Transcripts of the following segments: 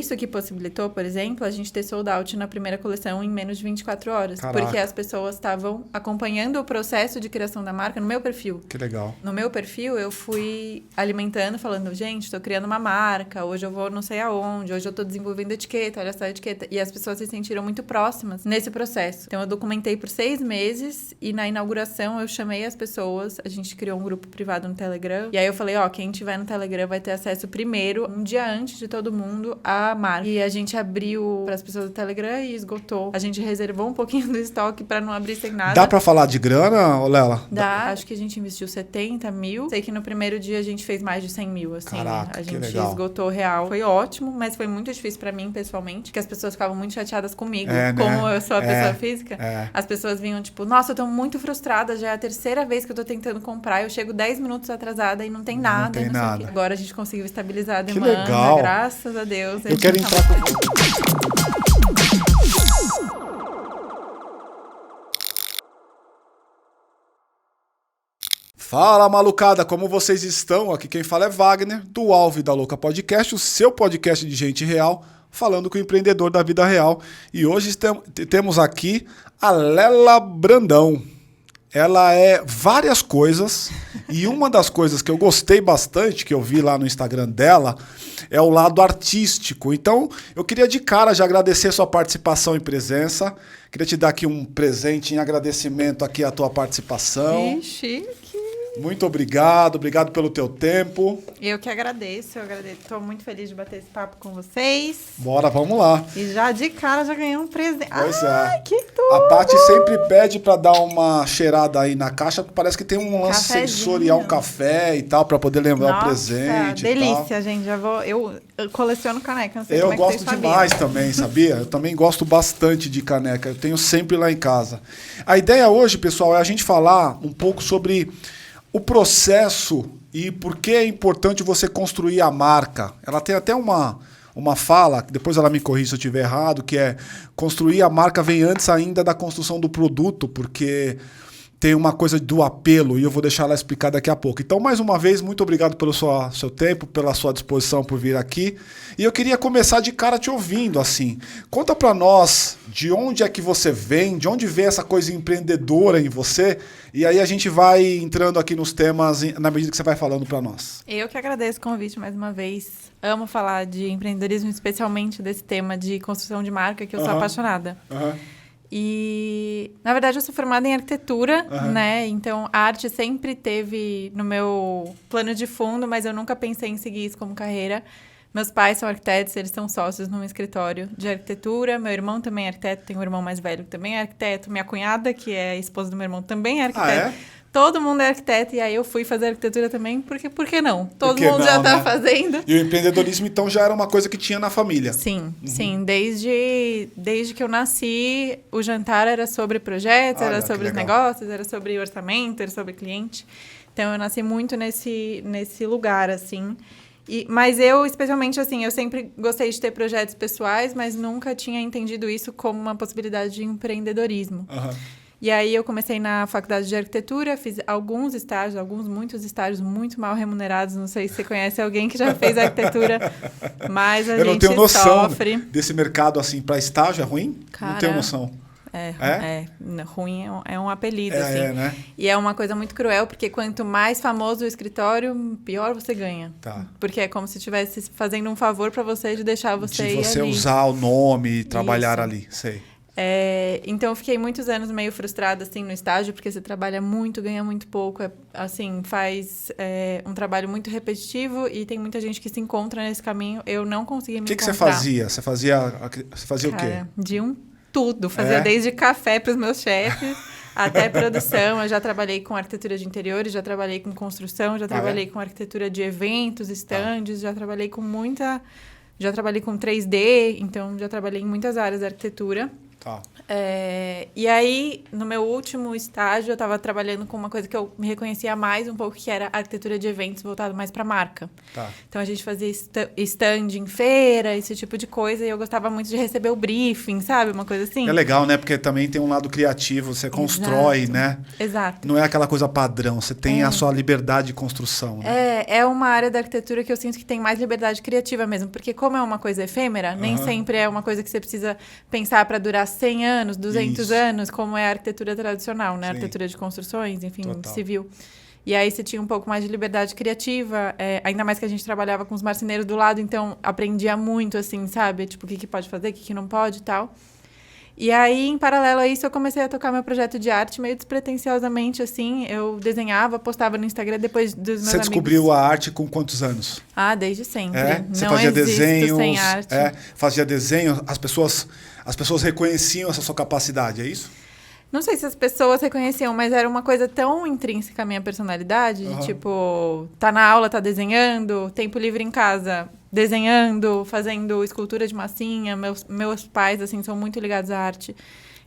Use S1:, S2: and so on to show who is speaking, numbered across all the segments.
S1: isso que possibilitou, por exemplo, a gente ter sold out na primeira coleção em menos de 24 horas.
S2: Caraca.
S1: Porque as pessoas estavam acompanhando o processo de criação da marca no meu perfil.
S2: Que legal.
S1: No meu perfil, eu fui alimentando, falando, gente, estou criando uma marca, hoje eu vou não sei aonde, hoje eu estou desenvolvendo etiqueta, olha só a etiqueta. E as pessoas se sentiram muito próximas nesse processo. Então, eu documentei por 6 meses e na inauguração eu chamei as pessoas, a gente criou um grupo privado no Telegram. E aí eu falei, quem tiver no Telegram vai ter acesso primeiro, um dia antes de todo mundo, à marca. E a gente abriu para as pessoas do Telegram e esgotou. A gente reservou um pouquinho do estoque para não abrir sem nada.
S2: Dá pra falar de grana, Lela?
S1: Dá. Acho que a gente investiu 70 mil. Sei que no primeiro dia a gente fez mais de 100 mil, assim.
S2: Caraca,
S1: a gente
S2: que legal.
S1: esgotou real. Foi ótimo, mas foi muito difícil pra mim, pessoalmente, porque as pessoas ficavam muito chateadas comigo. Como eu sou a pessoa física. As pessoas vinham, tipo, nossa, eu tô muito frustrada, já é a terceira vez que eu tô tentando comprar, eu chego 10 minutos atrasada e não tem nada.
S2: Não tem nada.
S1: Agora a gente conseguiu estabilizar a
S2: Que
S1: demanda,
S2: legal.
S1: graças a Deus.
S2: Eu quero entrar Fala, malucada, como vocês estão? Aqui quem fala é Wagner, do Alvo da Louca Podcast, o seu podcast de gente real, falando com o empreendedor da vida real. E hoje temos aqui a Lela Brandão. Ela é várias coisas, e uma das coisas que eu gostei bastante, que eu vi lá no Instagram dela, é o lado artístico. Então, eu queria de cara já agradecer a sua participação e presença. Queria te dar aqui um presente em agradecimento aqui à tua participação.
S1: Ixi,
S2: Muito obrigado pelo teu tempo.
S1: eu que agradeço, Tô muito feliz de bater esse papo com vocês.
S2: Bora, vamos lá.
S1: E já de cara já ganhei um presente.
S2: Pois
S1: Ai,
S2: é.
S1: que tudo!
S2: A Paty sempre pede pra dar uma cheirada aí na caixa, porque parece que tem um lance
S1: Cafezinho.
S2: sensorial, um café e tal, pra poder lembrar
S1: Nossa,
S2: o presente e
S1: delícia,
S2: tal.
S1: gente. Eu coleciono caneca, não sei
S2: Eu
S1: como é que
S2: gosto
S1: vocês
S2: demais
S1: sabiam.
S2: também, sabia? Eu também gosto bastante de caneca. Eu tenho sempre lá em casa. A ideia hoje, pessoal, é a gente falar um pouco sobre o processo e por que é importante você construir a marca. Ela tem até uma fala, que depois ela me corrige se eu estiver errado, que é construir a marca vem antes ainda da construção do produto, porque tem uma coisa do apelo, e eu vou deixar ela explicar daqui a pouco. Então, mais uma vez, muito obrigado pelo seu tempo, pela sua disposição por vir aqui. E eu queria começar de cara te ouvindo, assim. Conta pra nós de onde é que você vem, de onde vem essa coisa empreendedora em você, e aí a gente vai entrando aqui nos temas na medida que você vai falando pra nós.
S1: Eu que agradeço o convite mais uma vez. Amo falar de empreendedorismo, especialmente desse tema de construção de marca, que eu sou apaixonada. E, na verdade, eu sou formada em arquitetura, né? Então, a arte sempre teve no meu plano de fundo, mas eu nunca pensei em seguir isso como carreira. Meus pais são arquitetos, eles são sócios num escritório de arquitetura. Meu irmão também é arquiteto, tem um irmão mais velho que também é arquiteto. Minha cunhada, que é a esposa do meu irmão, também é arquiteta. Todo mundo é arquiteto, e aí eu fui fazer arquitetura também, porque por que não? Todo mundo já tá fazendo.
S2: E o empreendedorismo, então, já era uma coisa que tinha na família.
S1: Sim, sim. Desde que eu nasci, o jantar era sobre projetos, era sobre os negócios, era sobre orçamento, era sobre cliente. Então, eu nasci muito nesse lugar, assim. Mas eu, especialmente, assim, eu sempre gostei de ter projetos pessoais, mas nunca tinha entendido isso como uma possibilidade de empreendedorismo. E aí eu comecei na faculdade de arquitetura, fiz muitos estágios muito mal remunerados. Não sei se você conhece alguém que já fez arquitetura, mas a gente sofre.
S2: Eu não tenho noção desse mercado, assim, para estágio, é ruim?
S1: Cara,
S2: não tenho noção.
S1: Ruim é um apelido, assim.
S2: Né?
S1: E é uma coisa muito cruel, porque quanto mais famoso o escritório, pior você ganha. Porque é como se estivesse fazendo um favor para você de deixar você ir ali.
S2: De você usar o nome e trabalhar ali, sei.
S1: Então, eu fiquei muitos anos meio frustrada, assim, no estágio, porque você trabalha muito, ganha muito pouco, assim, faz um trabalho muito repetitivo e tem muita gente que se encontra nesse caminho. Eu não consegui me encontrar.
S2: O que você fazia? Você fazia o quê?
S1: De tudo. Fazia desde café para os meus chefes até produção. Eu já trabalhei com arquitetura de interiores, já trabalhei com construção, já trabalhei com arquitetura de eventos, estandes, já trabalhei com 3D, então já trabalhei em muitas áreas da arquitetura.
S2: Tá.
S1: E aí, no meu último estágio, eu estava trabalhando com uma coisa que eu me reconhecia mais um pouco, que era arquitetura de eventos voltado mais para marca.
S2: Tá.
S1: Então, a gente fazia stand em feira, esse tipo de coisa, e eu gostava muito de receber o briefing, sabe? Uma coisa assim.
S2: É legal, né? Porque também tem um lado criativo, você constrói,
S1: Exato.
S2: né?
S1: Exato.
S2: Não é aquela coisa padrão, você tem a sua liberdade de construção, né?
S1: É uma área da arquitetura que eu sinto que tem mais liberdade criativa mesmo, porque como é uma coisa efêmera, nem sempre é uma coisa que você precisa pensar para durar 100 anos, 200 anos, como é a arquitetura tradicional, né? A arquitetura de construções, enfim, civil. E aí você tinha um pouco mais de liberdade criativa, ainda mais que a gente trabalhava com os marceneiros do lado, então aprendia muito, assim, sabe? Tipo, o que pode fazer, o que não pode e tal. E aí, em paralelo a isso, eu comecei a tocar meu projeto de arte meio despretensiosamente, assim. Eu desenhava, postava no Instagram depois dos meus amigos.
S2: Você descobriu a arte com quantos anos?
S1: Desde sempre.
S2: Você
S1: não
S2: fazia
S1: existo
S2: desenhos,
S1: sem arte.
S2: fazia desenho, as pessoas reconheciam essa sua capacidade, é isso?
S1: Não sei se as pessoas reconheciam, mas era uma coisa tão intrínseca à minha personalidade, de tipo, tá na aula, tá desenhando, tempo livre em casa, desenhando, fazendo escultura de massinha. Meus pais, assim, são muito ligados à arte.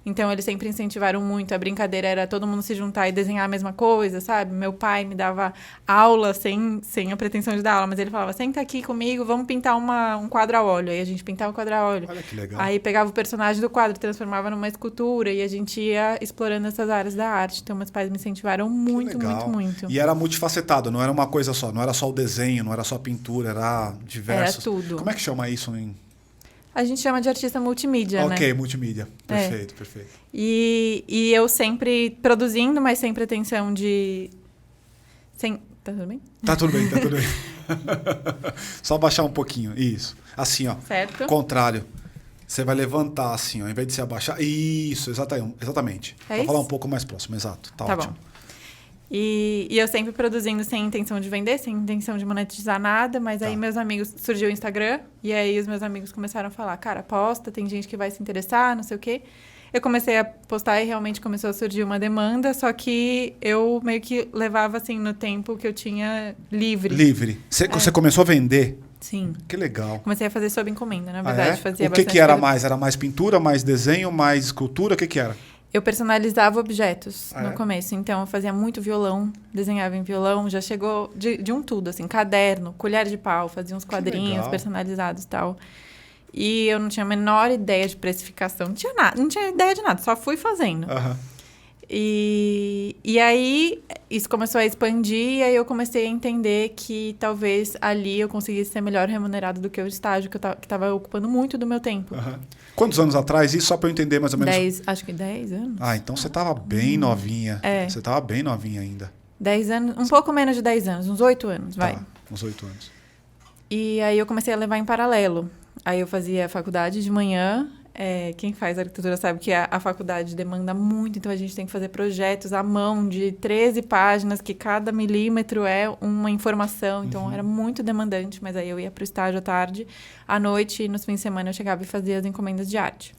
S1: Então, eles sempre incentivaram muito. A brincadeira era todo mundo se juntar e desenhar a mesma coisa, sabe? Meu pai me dava aula sem a pretensão de dar aula, mas ele falava, senta aqui comigo, vamos pintar um quadro a óleo. Aí a gente pintava o quadro a óleo.
S2: Olha que legal.
S1: Aí pegava o personagem do quadro, transformava numa escultura e a gente ia explorando essas áreas da arte. Então, meus pais me incentivaram muito, muito, muito.
S2: E era multifacetado, não era uma coisa só. Não era só o desenho, não era só a pintura, era diversos.
S1: Era tudo.
S2: Como é que chama isso em...
S1: A gente chama de artista multimídia, né?
S2: Ok, multimídia. Perfeito, perfeito.
S1: E eu sempre produzindo, mas sem pretensão de... Tá tudo bem?
S2: Tá tudo bem, tá tudo bem. Só baixar um pouquinho, isso. Assim, ó.
S1: Certo.
S2: Contrário. Você vai levantar assim, ó, ao invés de se abaixar. Isso, exatamente. Vou falar um pouco mais próximo, exato. Tá ótimo.
S1: Bom. E eu sempre produzindo sem intenção de vender, sem intenção de monetizar nada, mas aí meus amigos... Surgiu o Instagram, e aí os meus amigos começaram a falar, cara, posta, tem gente que vai se interessar, não sei o quê. Eu comecei a postar e realmente começou a surgir uma demanda, só que eu meio que levava, assim, no tempo que eu tinha livre.
S2: Livre. Você começou a vender?
S1: Sim.
S2: Que legal.
S1: Comecei a fazer sob encomenda, na verdade. Fazia
S2: o que era mais? Era mais pintura, mais desenho, mais escultura? O que era?
S1: Eu personalizava objetos no começo. Então, eu fazia muito violão, desenhava em violão. Já chegou de um tudo, assim. Caderno, colher de pau, fazia uns quadrinhos personalizados e tal. E eu não tinha a menor ideia de precificação. Não tinha nada, não tinha ideia de nada. Só fui fazendo. E aí, isso começou a expandir. E aí, eu comecei a entender que talvez ali eu conseguisse ser melhor remunerado do que o estágio, que estava ocupando muito do meu tempo.
S2: Quantos anos atrás? Isso só para eu entender mais ou menos.
S1: Acho que 10 anos.
S2: Então você estava bem novinha. Você estava bem novinha ainda.
S1: 10 anos, um pouco menos de 10 anos, uns 8 anos, vai.
S2: Uns 8 anos.
S1: E aí eu comecei a levar em paralelo. Aí eu fazia faculdade de manhã. Quem faz arquitetura sabe que a faculdade demanda muito, então a gente tem que fazer projetos à mão de 13 páginas, que cada milímetro é uma informação, então era muito demandante, mas aí eu ia para o estágio à tarde, à noite, e nos fins de semana eu chegava e fazia as encomendas de arte.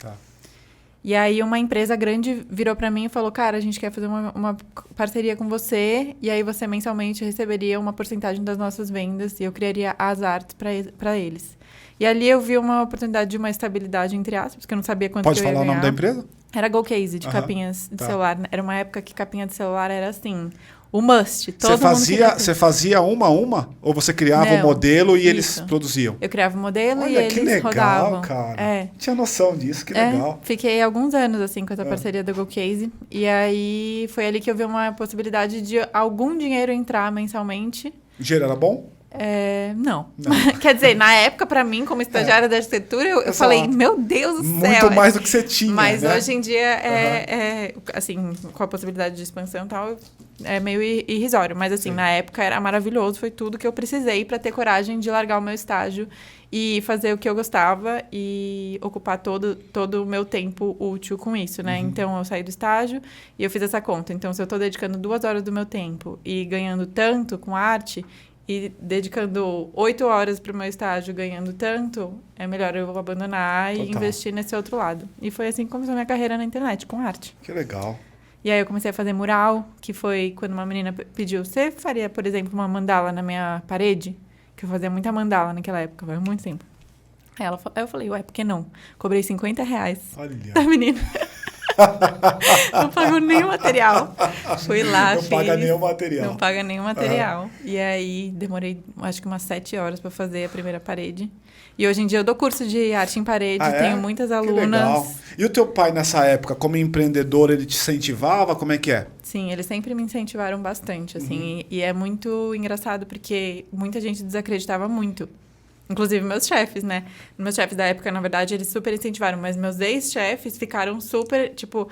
S1: E aí uma empresa grande virou para mim e falou, cara, a gente quer fazer uma parceria com você, e aí você mensalmente receberia uma porcentagem das nossas vendas, e eu criaria as artes para eles. E ali eu vi uma oportunidade de uma estabilidade, entre aspas, porque eu não sabia quanto que eu ia ganhar.
S2: Pode falar o nome da empresa?
S1: Era GoCase, de capinhas de celular. Era uma época que capinha de celular era assim, o must.
S2: Você fazia uma a uma? Ou você criava o modelo e eles produziam?
S1: Eu criava o modelo e eles
S2: rodavam. Olha, que legal, cara. Tinha noção disso, que legal.
S1: Fiquei alguns anos, assim, com essa parceria da GoCase. E aí, foi ali que eu vi uma possibilidade de algum dinheiro entrar mensalmente.
S2: O dinheiro era bom?
S1: Não. Quer dizer, na época, pra mim, como estagiária da arquitetura, eu falei, meu Deus do céu.
S2: Muito mais do que você tinha,
S1: mas hoje em dia, assim, com a possibilidade de expansão e tal, é meio irrisório. Mas, assim, na época era maravilhoso, foi tudo que eu precisei pra ter coragem de largar o meu estágio e fazer o que eu gostava e ocupar todo o meu tempo útil com isso, né? Então, eu saí do estágio e eu fiz essa conta. Então, se eu tô dedicando 2 horas do meu tempo e ganhando tanto com arte... E dedicando 8 horas para o meu estágio, ganhando tanto, é melhor eu abandonar e investir nesse outro lado. E foi assim que começou a minha carreira na internet, com arte.
S2: Que legal.
S1: E aí eu comecei a fazer mural, que foi quando uma menina pediu, você faria, por exemplo, uma mandala na minha parede? Que eu fazia muita mandala naquela época, faz muito tempo. Aí eu falei, ué, por que não? Cobrei R$50.
S2: Olha.
S1: A menina não pagou nenhum material. Fui lá,
S2: Não paga nenhum material.
S1: Não paga nenhum material. E aí, demorei, acho que umas 7 horas para fazer a primeira parede. E hoje em dia eu dou curso de arte em parede, tenho muitas alunas. Que legal.
S2: E o teu pai, nessa época, como empreendedor, ele te incentivava? Como é que é?
S1: Sim, eles sempre me incentivaram bastante, assim. E é muito engraçado, porque muita gente desacreditava muito. Inclusive meus chefes, né? Meus chefes da época, na verdade, eles super incentivaram. Mas meus ex-chefes ficaram super, tipo...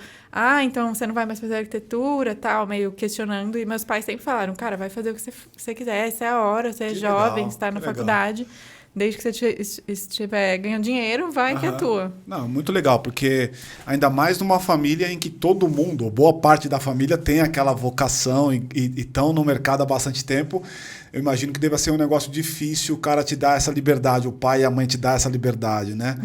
S1: então você não vai mais fazer arquitetura, tal, meio questionando. E meus pais sempre falaram, cara, vai fazer o que você quiser. Essa é a hora, você é jovem, você está na faculdade. Desde que você estiver ganhando dinheiro, vai que é tua.
S2: Não, muito legal, porque ainda mais numa família em que todo mundo, ou boa parte da família, tem aquela vocação e estão no mercado há bastante tempo. Eu imagino que deva ser um negócio difícil o cara te dar essa liberdade, o pai e a mãe te dar essa liberdade, né?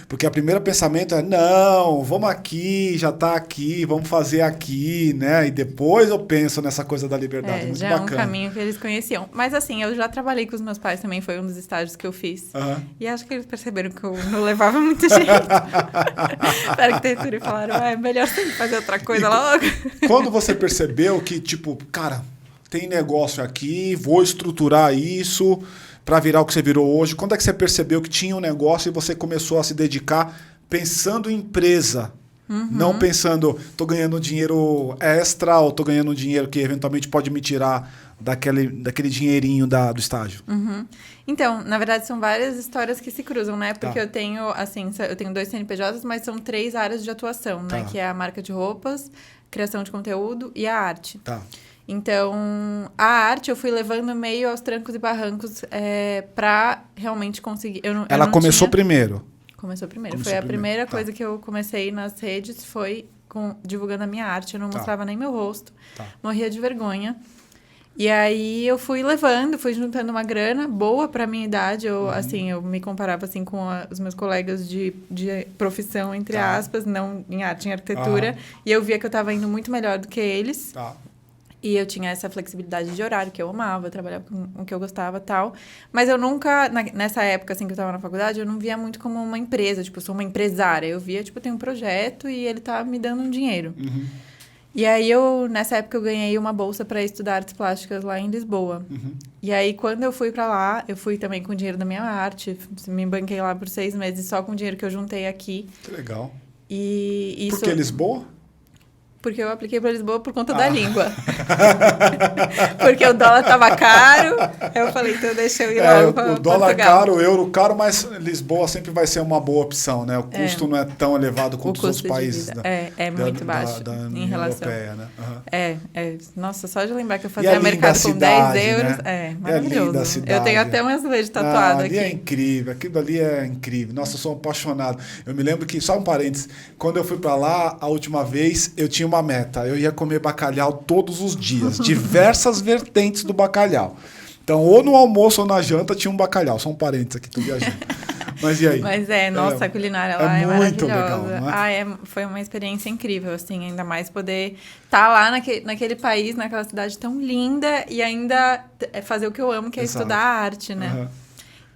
S2: Porque o primeiro pensamento é, não, vamos aqui, já tá aqui, vamos fazer aqui, né? E depois eu penso nessa coisa da liberdade, muito
S1: já
S2: bacana.
S1: É um caminho que eles conheciam. Mas assim, eu já trabalhei com os meus pais também, foi um dos estágios que eu fiz. E acho que eles perceberam que eu não levava muito jeito para arquitetura e falaram, é melhor você fazer outra coisa logo.
S2: Quando você percebeu que, tipo, cara... tem negócio aqui, vou estruturar isso para virar o que você virou hoje. Quando é que você percebeu que tinha um negócio e você começou a se dedicar pensando em empresa? Não pensando, tô ganhando dinheiro extra ou tô ganhando dinheiro que eventualmente pode me tirar daquele dinheirinho do estágio.
S1: Então, na verdade, são várias histórias que se cruzam, né? Porque eu tenho, assim, eu tenho 2 CNPJs, mas são 3 áreas de atuação, né? Que é a marca de roupas, criação de conteúdo e a arte. Então, a arte eu fui levando meio aos trancos e barrancos para realmente conseguir...
S2: Ela começou primeiro?
S1: Começou primeiro. Foi a primeira coisa que eu comecei nas redes, foi divulgando a minha arte. Eu não mostrava nem meu rosto. Morria de vergonha. E aí eu fui levando, fui juntando uma grana boa para minha idade. Eu, assim, eu me comparava assim, com os meus colegas de profissão, entre aspas, não em arte, em arquitetura. E eu via que eu estava indo muito melhor do que eles. E eu tinha essa flexibilidade de horário que eu amava, eu trabalhava com o que eu gostava e tal. Mas eu nunca, nessa época assim que eu estava na faculdade, eu não via muito como uma empresa, tipo, eu sou uma empresária. Eu via, tipo, eu tenho um projeto e ele tá me dando um dinheiro. E aí, nessa época, eu ganhei uma bolsa para estudar artes plásticas lá em Lisboa. E aí, quando eu fui para lá, eu fui também com o dinheiro da minha arte. Me banquei lá por 6 meses só com o dinheiro que eu juntei aqui.
S2: Que legal.
S1: E isso...
S2: Por que Lisboa?
S1: Porque eu apliquei para Lisboa por conta da língua. Porque o dólar estava caro. Eu falei, então deixa eu ir logo para Portugal.
S2: O dólar caro, o euro caro, mas Lisboa sempre vai ser uma boa opção, né? O custo não é tão elevado quanto os outros países.
S1: É muito baixo em relação.
S2: Europeia, né?
S1: Nossa, só de lembrar que eu fazia mercado com 10 euros.
S2: Né?
S1: Maravilhoso.
S2: É linda a cidade.
S1: Eu tenho até um azulejo tatuado aqui.
S2: É incrível, aquilo ali é incrível. Nossa, eu sou apaixonado. Eu me lembro que, só um parênteses, quando eu fui para lá, a última vez, eu tinha uma meta. Eu ia comer bacalhau todos os dias. Diversas vertentes do bacalhau. Então, ou no almoço ou na janta tinha um bacalhau. Só um parênteses aqui, tô viajando. Mas e aí?
S1: Mas nossa, a culinária lá é
S2: muito
S1: maravilhosa.
S2: Legal, não é?
S1: Foi uma experiência incrível, assim. Ainda mais poder estar lá naquele país, naquela cidade tão linda e ainda fazer o que eu amo, que é estudar arte, né?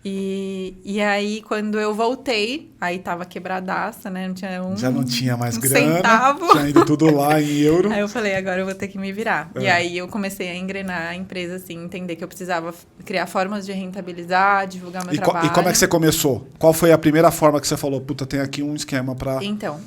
S1: E aí, quando eu voltei, aí tava quebradaça, né? Não tinha
S2: Já não tinha mais grana.
S1: Centavo.
S2: Tinha ido tudo lá em euro.
S1: Aí eu falei, agora eu vou ter que me virar. E aí eu comecei a engrenar a empresa, assim, entender que eu precisava criar formas de rentabilizar, divulgar meu trabalho.
S2: E como é que você começou? Qual foi a primeira forma que você falou? Puta, tem aqui um esquema pra...
S1: Então,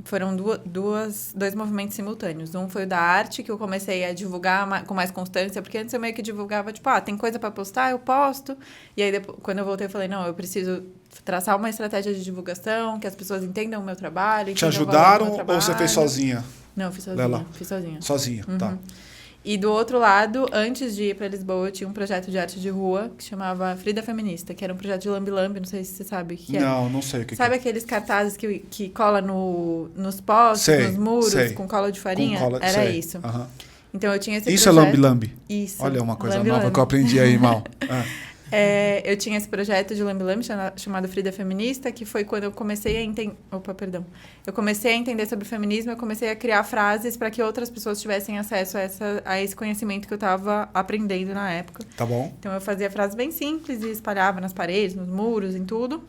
S1: foram dois movimentos simultâneos. Um foi o da arte, que eu comecei a divulgar com mais constância, porque antes eu meio que divulgava, tipo, tem coisa pra postar, eu posto. E aí, depois, quando eu voltei, eu falei, não, eu preciso traçar uma estratégia de divulgação, que as pessoas entendam o meu trabalho.
S2: Te ajudaram ou você fez sozinha?
S1: Não, eu fiz sozinha.
S2: Lela.
S1: Fiz sozinha.
S2: Sozinha, tá.
S1: E do outro lado, antes de ir para Lisboa, eu tinha um projeto de arte de rua que chamava Frida Feminista, que era um projeto de lambe-lambe, não sei se você sabe o que é.
S2: Não sei o que
S1: Sabe aqueles cartazes que cola nos postes, nos muros, com cola de farinha? Era isso. Então eu tinha esse
S2: Isso
S1: projeto.
S2: É lambe-lambe?
S1: Isso.
S2: Olha uma coisa nova que eu aprendi aí, Mal.
S1: Eu tinha esse projeto de lambe-lambe chamado Frida Feminista, que foi quando eu comecei a entender... Eu comecei a entender sobre o feminismo, eu comecei a criar frases para que outras pessoas tivessem acesso a esse conhecimento que eu estava aprendendo na época.
S2: Tá bom.
S1: Então, eu fazia frases bem simples e espalhava nas paredes, nos muros, em tudo.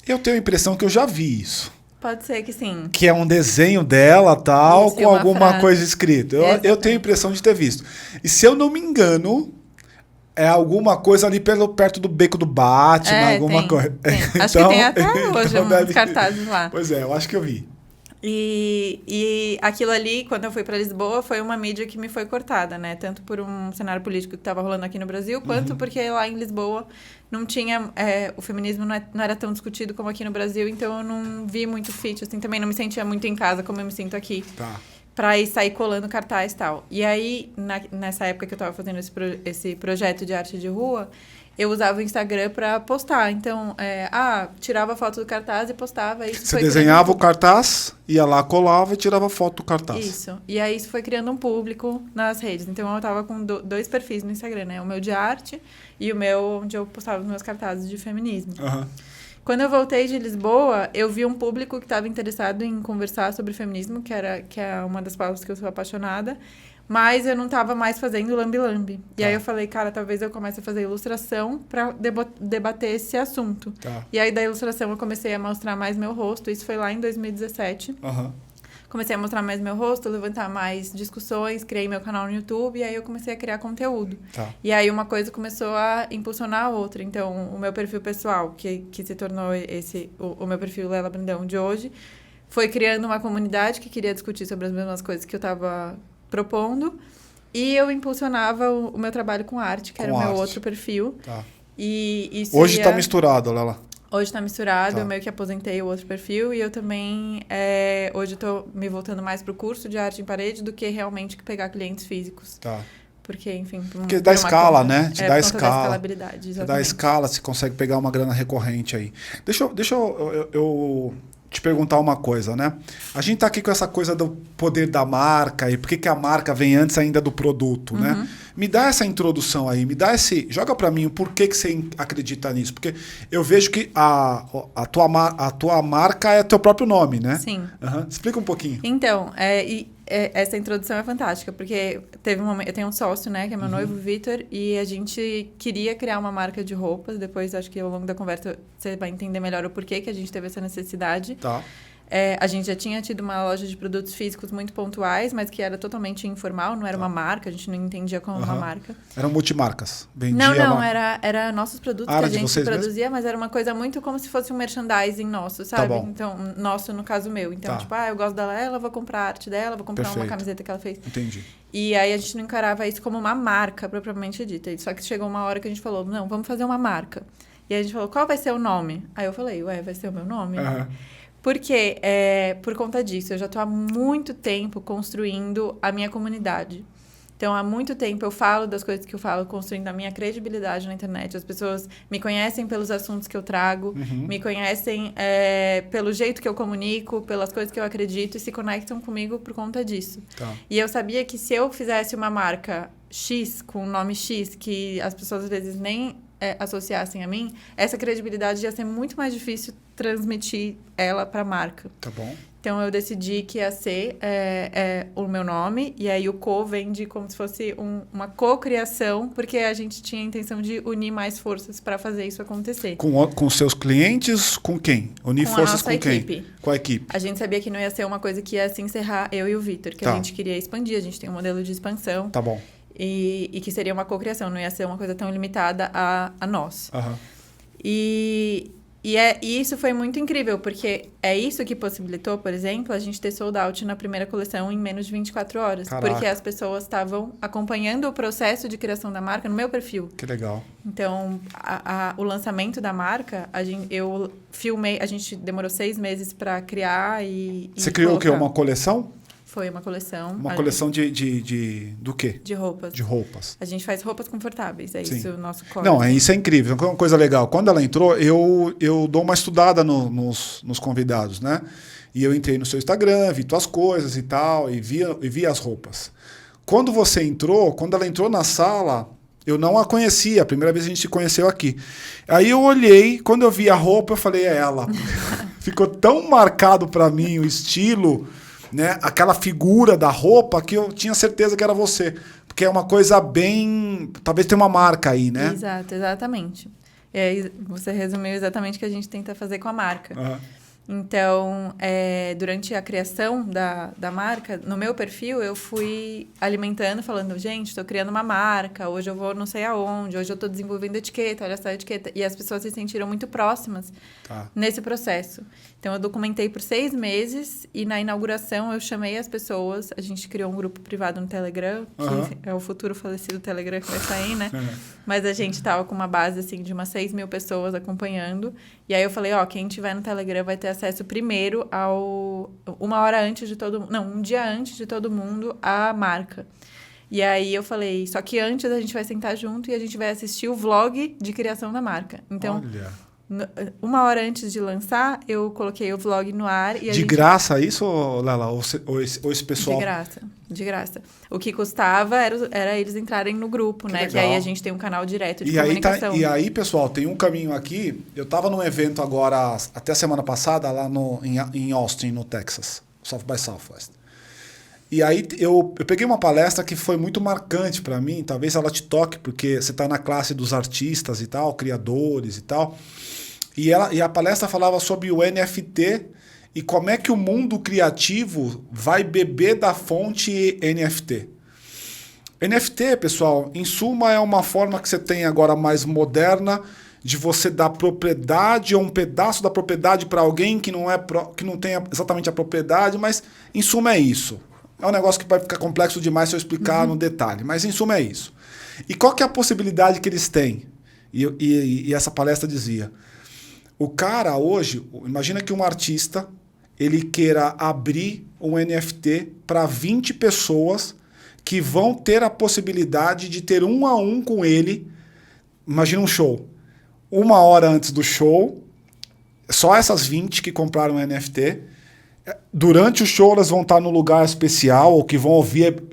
S2: Eu tenho a impressão que eu já vi isso.
S1: Pode ser que sim.
S2: Que é um desenho dela, tal,
S1: Isso,
S2: com alguma coisa escrita. Eu tenho a impressão de ter visto. E se eu não me engano, é alguma coisa ali perto do beco do Batman, alguma coisa.
S1: Tem. Acho que tem até hoje uns cartazes lá.
S2: Pois é, eu acho que eu vi.
S1: E aquilo ali, quando eu fui para Lisboa, foi uma mídia que me foi cortada, né? Tanto por um cenário político que estava rolando aqui no Brasil, quanto porque lá em Lisboa não tinha... o feminismo não era tão discutido como aqui no Brasil, então eu não vi muito fit, assim, também não me sentia muito em casa como eu me sinto aqui.
S2: Tá.
S1: Pra ir sair colando cartaz e tal. E aí, nessa época que eu tava fazendo esse projeto de arte de rua, eu usava o Instagram pra postar. Então, tirava foto do cartaz e postava.
S2: Você desenhava o cartaz, ia lá, colava e tirava foto do cartaz.
S1: Isso. E aí, isso foi criando um público nas redes. Então, eu tava com 2 perfis no Instagram, né? O meu de arte e o meu onde eu postava os meus cartazes de feminismo.
S2: Aham.
S1: Quando eu voltei de Lisboa, eu vi um público que estava interessado em conversar sobre feminismo, que é uma das pautas que eu sou apaixonada, mas eu não estava mais fazendo lambe-lambe. E aí eu falei, cara, talvez eu comece a fazer ilustração para debater esse assunto.
S2: Tá.
S1: E aí da ilustração eu comecei a mostrar mais meu rosto, isso foi lá em 2017.
S2: Aham.
S1: Comecei a mostrar mais meu rosto, levantar mais discussões, criei meu canal no YouTube e aí eu comecei a criar conteúdo.
S2: Tá.
S1: E aí uma coisa começou a impulsionar a outra. Então, o meu perfil pessoal, que se tornou o meu perfil Lela Brandão de hoje, foi criando uma comunidade que queria discutir sobre as mesmas coisas que eu estava propondo. E eu impulsionava o meu trabalho com arte, que era o meu outro perfil.
S2: Tá.
S1: E isso
S2: hoje está misturado, Lela.
S1: Hoje está misturado,
S2: Tá.
S1: Eu meio que aposentei o outro perfil e eu também, hoje estou me voltando mais para o curso de arte em parede do que realmente pegar clientes físicos.
S2: Tá.
S1: Porque, enfim...
S2: Porque dá escala,
S1: conta,
S2: né? Te dá escala.
S1: Da escalabilidade, exatamente.
S2: Te dá escala, você consegue pegar uma grana recorrente aí. Deixa eu te perguntar uma coisa, né? A gente tá aqui com essa coisa do poder da marca e por que a marca vem antes ainda do produto, né? Me dá essa introdução aí, joga para mim o porquê que você acredita nisso, porque eu vejo que a tua marca é teu próprio nome, né?
S1: Sim.
S2: Explica um pouquinho.
S1: Então, essa introdução é fantástica, porque teve um momento, eu tenho um sócio, né, que é meu noivo, Vitor, e a gente queria criar uma marca de roupas. Depois, acho que ao longo da conversa você vai entender melhor o porquê que a gente teve essa necessidade.
S2: Tá.
S1: A gente já tinha tido uma loja de produtos físicos muito pontuais, mas que era totalmente informal, não era uma marca, a gente não entendia como uma marca.
S2: Eram multimarcas?
S1: Não, era nossos produtos que a gente produzia,
S2: mesmo?
S1: mas era uma coisa muito como se fosse um merchandising nosso, sabe?
S2: Tá bom.
S1: Então, nosso no caso meu. Então, eu gosto dela, vou comprar a arte dela, vou comprar uma camiseta que ela fez.
S2: Entendi.
S1: E aí a gente não encarava isso como uma marca propriamente dita. Só que chegou uma hora que a gente falou, não, vamos fazer uma marca. E a gente falou, qual vai ser o nome? Aí eu falei, vai ser o meu nome? Porque, por conta disso, eu já estou há muito tempo construindo a minha comunidade. Então, há muito tempo eu falo das coisas que eu falo, construindo a minha credibilidade na internet. As pessoas me conhecem pelos assuntos que eu trago, me conhecem pelo jeito que eu comunico, pelas coisas que eu acredito e se conectam comigo por conta disso.
S2: Tá.
S1: E eu sabia que se eu fizesse uma marca X, com o nome X, que as pessoas às vezes nem associassem a mim, essa credibilidade ia ser muito mais difícil transmitir ela para a marca.
S2: Tá bom.
S1: Então, eu decidi que ia ser o meu nome, e aí o co vem de como se fosse uma cocriação, porque a gente tinha a intenção de unir mais forças para fazer isso acontecer.
S2: Com seus clientes, com quem? Unir
S1: com
S2: forças
S1: a nossa
S2: com
S1: equipe.
S2: Quem? Com a equipe.
S1: A gente sabia que não ia ser uma coisa que ia se encerrar eu e o Vitor, que a gente queria expandir, a gente tem um modelo de expansão.
S2: Tá bom.
S1: E que seria uma cocriação, não ia ser uma coisa tão limitada a nós. E isso foi muito incrível, porque é isso que possibilitou, por exemplo, a gente ter sold out na primeira coleção em menos de 24 horas.
S2: Caraca.
S1: Porque as pessoas estavam acompanhando o processo de criação da marca no meu perfil.
S2: Que legal.
S1: Então, o lançamento da marca, eu filmei, a gente demorou 6 meses para criar e
S2: Você criou
S1: colocar.
S2: o quê? Uma coleção?
S1: Foi uma coleção.
S2: Uma coleção do quê?
S1: De roupas.
S2: De roupas.
S1: A gente faz roupas confortáveis, é isso o nosso core.
S2: Não, isso é incrível, é uma coisa legal. Quando ela entrou, eu dou uma estudada nos convidados, né? E eu entrei no seu Instagram, vi tuas coisas e tal, e vi as roupas. Quando ela entrou na sala, eu não a conhecia, a primeira vez a gente se conheceu aqui. Aí eu olhei, quando eu vi a roupa, eu falei, é ela. Ficou tão marcado para mim o estilo, né? Aquela figura da roupa que eu tinha certeza que era você. Porque é uma coisa bem... Talvez tenha uma marca aí, né?
S1: Exato, exatamente. Você resumiu exatamente o que a gente tenta fazer com a marca. Então, durante a criação da marca, no meu perfil, eu fui alimentando, falando, gente, estou criando uma marca, hoje eu vou não sei aonde, hoje eu estou desenvolvendo etiqueta, olha essa etiqueta. E as pessoas se sentiram muito próximas nesse processo. Então, eu documentei por 6 meses e na inauguração eu chamei as pessoas, a gente criou um grupo privado no Telegram, que é o futuro falecido Telegram que vai sair, né? Mas a gente estava com uma base, assim, de umas 6 mil pessoas acompanhando. E aí eu falei, quem tiver no Telegram vai ter acesso primeiro um dia antes de todo mundo à marca. E aí eu falei, só que antes a gente vai sentar junto e a gente vai assistir o vlog de criação da marca. Então, 1 hora antes de lançar, eu coloquei o vlog no ar. E
S2: graça isso, Lela? Ou esse pessoal...
S1: De graça. O que custava era eles entrarem no grupo, né?
S2: Legal.
S1: Que aí a gente tem um canal direto de comunicação.
S2: E aí, pessoal, tem um caminho aqui. Eu estava num evento agora, até semana passada, lá em Austin, no Texas. South by Southwest. E aí eu peguei uma palestra que foi muito marcante para mim. Talvez ela te toque, porque você está na classe dos artistas e tal, criadores e tal. E a palestra falava sobre o NFT e como é que o mundo criativo vai beber da fonte NFT. NFT, pessoal, em suma, é uma forma que você tem agora mais moderna de você dar propriedade ou um pedaço da propriedade para alguém que não tenha exatamente a propriedade, mas em suma é isso. É um negócio que vai ficar complexo demais se eu explicar no detalhe, mas em suma é isso. E qual que é a possibilidade que eles têm? E essa palestra dizia... O cara hoje, imagina que um artista, ele queira abrir um NFT para 20 pessoas que vão ter a possibilidade de ter 1 a 1 com ele. Imagina um show. 1 hora antes do show, só essas 20 que compraram o NFT. Durante o show elas vão estar no lugar especial, ou que vão ouvir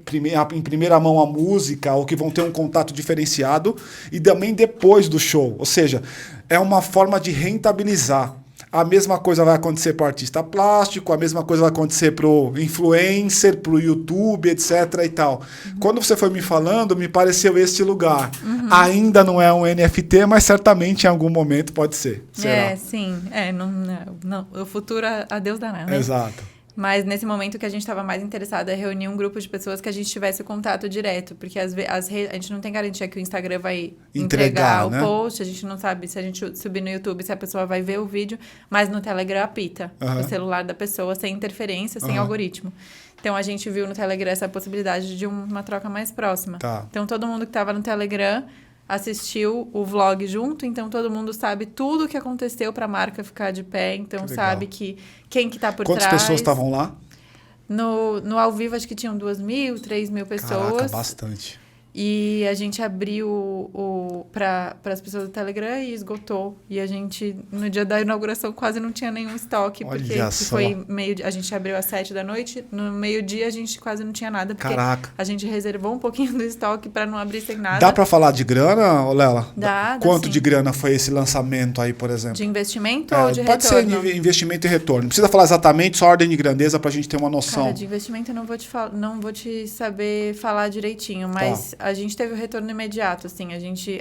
S2: em primeira mão a música, ou que vão ter um contato diferenciado, e também depois do show. Ou seja, é uma forma de rentabilizar. A mesma coisa vai acontecer para o artista plástico, a mesma coisa vai acontecer para o influencer, para o YouTube, etc. e tal. Quando você foi me falando, me pareceu este lugar. Ainda não é um NFT, mas certamente em algum momento pode ser. Será?
S1: Sim. Não, o futuro a Deus dará, né?
S2: Exato.
S1: Mas nesse momento que a gente estava mais interessado é reunir um grupo de pessoas que a gente tivesse contato direto. Porque a gente não tem garantia que o Instagram vai entregar o post. A gente não sabe se a gente subir no YouTube, se a pessoa vai ver o vídeo. Mas no Telegram apita o celular da pessoa, sem interferência, sem algoritmo. Então, a gente viu no Telegram essa possibilidade de uma troca mais próxima. Então, todo mundo que estava no Telegram assistiu o vlog junto, então todo mundo sabe tudo o que aconteceu para a marca ficar de pé, então sabe quem que tá por trás.
S2: Quantas pessoas estavam lá?
S1: No ao vivo acho que tinham 2.000, 3.000 pessoas.
S2: Caraca, bastante.
S1: E a gente abriu para as pessoas do Telegram e esgotou. E a gente, no dia da inauguração, quase não tinha nenhum estoque. Porque foi a gente abriu às 7 da noite, no meio-dia a gente quase não tinha nada. Porque a gente reservou um pouquinho do estoque para não abrir sem nada.
S2: Dá para falar de grana, Lela?
S1: Dá.
S2: Quanto
S1: sim.
S2: de grana foi esse lançamento aí, por exemplo?
S1: De investimento ou de
S2: pode
S1: retorno?
S2: Pode ser investimento e retorno. Não precisa falar exatamente, só ordem de grandeza para a gente ter uma noção.
S1: Cara, de investimento eu não vou te saber falar direitinho, mas a gente teve o retorno imediato, assim,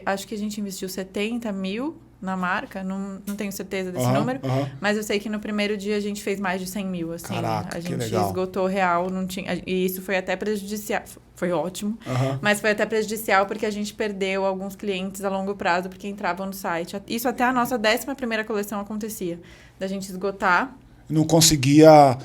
S1: acho que a gente investiu 70 mil na marca, não tenho certeza desse número, mas eu sei que no primeiro dia a gente fez mais de 100 mil, assim.
S2: Caraca,
S1: a gente
S2: legal.
S1: Esgotou real, não tinha, e isso foi até prejudicial, foi ótimo, mas foi até prejudicial porque a gente perdeu alguns clientes a longo prazo porque entravam no site. Isso até a nossa 11ª coleção acontecia, da gente esgotar.
S2: Não conseguia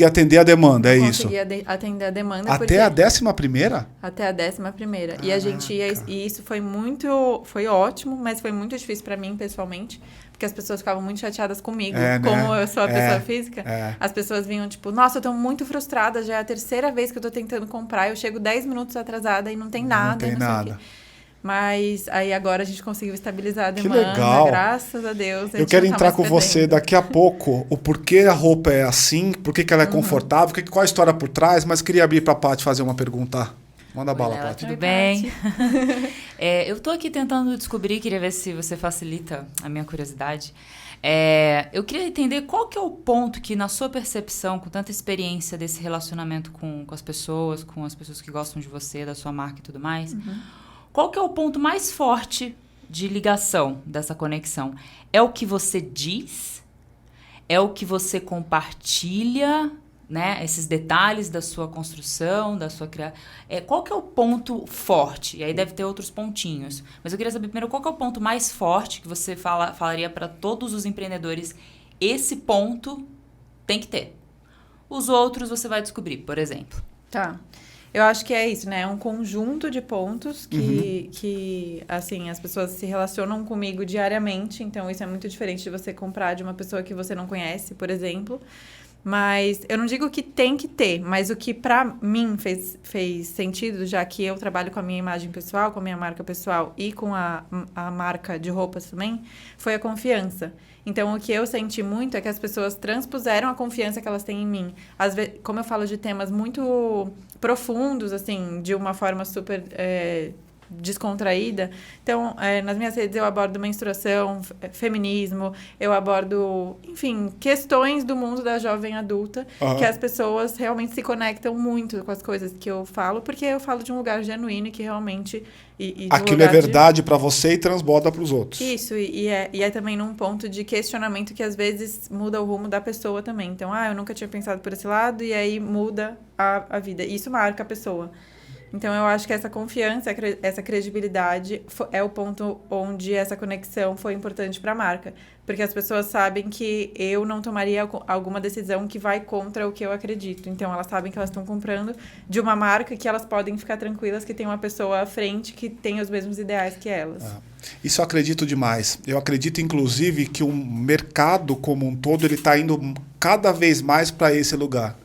S2: atender a demanda, é isso?
S1: Não conseguia atender a demanda.
S2: Até a 11ª?
S1: Até a 11ª. E a gente e isso foi ótimo, mas foi muito difícil para mim, pessoalmente, porque as pessoas ficavam muito chateadas comigo. Como eu sou a pessoa física, as pessoas vinham tipo, nossa, eu tô muito frustrada, já é a 3ª vez que eu tô tentando comprar, eu chego 10 minutos atrasada e não tem nada.
S2: Não tem nada.
S1: Mas aí agora a gente conseguiu estabilizar a demanda,
S2: que legal.
S1: Graças a Deus.
S2: Eu quero entrar com você daqui a pouco, o porquê a roupa é assim, por que ela é confortável, qual a história por trás, mas queria abrir para a Paty fazer uma pergunta. Manda bala, Paty.
S3: Tudo bem? Eu estou aqui tentando descobrir, queria ver se você facilita a minha curiosidade. Eu queria entender qual que é o ponto que, na sua percepção, com tanta experiência desse relacionamento com as pessoas que gostam de você, da sua marca e tudo mais, qual que é o ponto mais forte de ligação, dessa conexão? É o que você diz? É o que você compartilha, né? Esses detalhes da sua construção, da sua criação. Qual que é o ponto forte? E aí deve ter outros pontinhos. Mas eu queria saber primeiro qual que é o ponto mais forte que você falaria para todos os empreendedores. Esse ponto tem que ter. Os outros você vai descobrir, por exemplo.
S1: Tá. Eu acho que é isso, né? É um conjunto de pontos que, assim, as pessoas se relacionam comigo diariamente. Então, isso é muito diferente de você comprar de uma pessoa que você não conhece, por exemplo. Mas eu não digo que tem que ter, mas o que pra mim fez sentido, já que eu trabalho com a minha imagem pessoal, com a minha marca pessoal e com a marca de roupas também, foi a confiança. Então, o que eu senti muito é que as pessoas transpuseram a confiança que elas têm em mim. Às vezes, como eu falo de temas muito profundos, assim, de uma forma super descontraída. Então, nas minhas redes eu abordo menstruação, feminismo, eu abordo, enfim, questões do mundo da jovem adulta, que as pessoas realmente se conectam muito com as coisas que eu falo, porque eu falo de um lugar genuíno e que realmente...
S2: Aquilo é verdade para você e transborda para os outros.
S1: Isso, e é também num ponto de questionamento que às vezes muda o rumo da pessoa também. Então, eu nunca tinha pensado por esse lado, e aí muda a vida. Isso marca a pessoa. Então, eu acho que essa confiança, essa credibilidade é o ponto onde essa conexão foi importante para a marca. Porque as pessoas sabem que eu não tomaria alguma decisão que vai contra o que eu acredito. Então, elas sabem que elas estão comprando de uma marca que elas podem ficar tranquilas que tem uma pessoa à frente que tem os mesmos ideais que elas.
S2: Isso eu acredito demais. Eu acredito, inclusive, que o mercado como um todo ele está indo cada vez mais para esse lugar.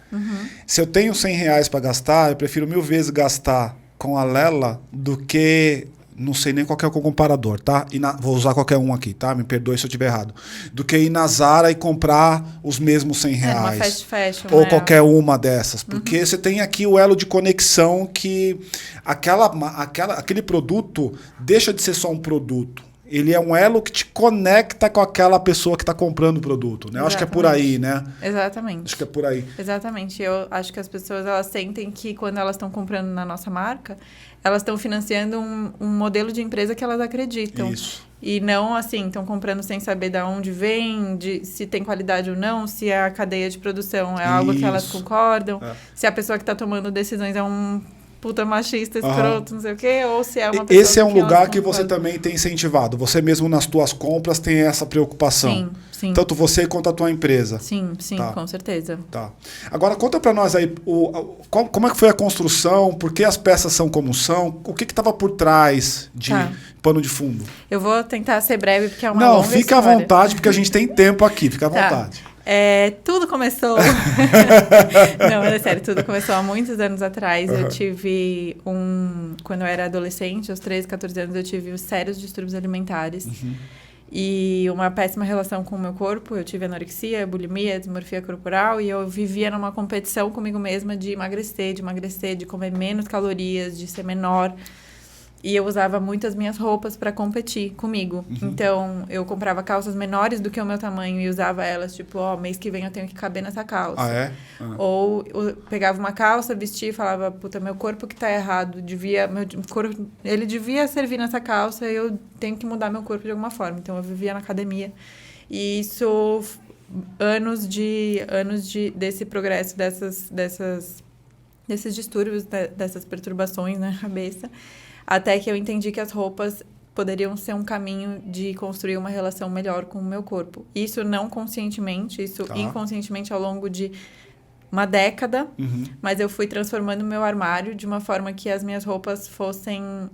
S2: Se eu tenho R$100 para gastar, eu prefiro 1000 vezes gastar com a Lela do que... Não sei nem qual que é o comparador, tá? Vou usar qualquer um aqui, tá? Me perdoe se eu estiver errado. Do que ir na Zara e comprar os mesmos R$100.
S1: Uma fast fashion.
S2: Ou qualquer uma dessas. Porque você tem aqui o elo de conexão que aquele produto deixa de ser só um produto. Ele é um elo que te conecta com aquela pessoa que está comprando o produto, né? Eu acho que é por aí, né?
S1: Exatamente.
S2: Acho que é por aí.
S1: Exatamente. Eu acho que as pessoas, elas sentem que quando elas estão comprando na nossa marca, elas estão financiando um modelo de empresa que elas acreditam.
S2: Isso.
S1: E não, assim, estão comprando sem saber de onde vem, se tem qualidade ou não, se a cadeia de produção é algo que elas concordam, se a pessoa que está tomando decisões é um... puta machista, escroto, não sei o quê, ou se é uma pessoa...
S2: Esse é um lugar que você também tem incentivado. Você mesmo nas tuas compras tem essa preocupação.
S1: Sim, sim.
S2: Tanto você quanto a tua empresa.
S1: Sim, com certeza.
S2: Tá. Agora, conta pra nós aí, como é que foi a construção, por que as peças são como são, o que estava por trás de pano de fundo?
S1: Eu vou tentar ser breve, porque é uma longa história.
S2: Não, fica à vontade, porque a gente tem tempo aqui, fica à vontade.
S1: Tudo começou... Não, é sério, tudo começou há muitos anos atrás. Eu tive quando eu era adolescente, aos 13, 14 anos, eu tive sérios distúrbios alimentares. E uma péssima relação com o meu corpo. Eu tive anorexia, bulimia, dismorfia corporal. E eu vivia numa competição comigo mesma de emagrecer, de comer menos calorias, de ser menor. E eu usava muito as minhas roupas para competir comigo. Então, eu comprava calças menores do que o meu tamanho e usava elas, tipo, mês que vem eu tenho que caber nessa calça. Ou eu pegava uma calça, vestia e falava, puta, meu corpo que tá errado, meu corpo, ele devia servir nessa calça e eu tenho que mudar meu corpo de alguma forma. Então, eu vivia na academia. E isso, anos desse progresso, desses distúrbios, dessas perturbações na cabeça, até que eu entendi que as roupas poderiam ser um caminho de construir uma relação melhor com o meu corpo. Isso não conscientemente, isso inconscientemente ao longo de uma década, mas eu fui transformando o meu armário de uma forma que as minhas roupas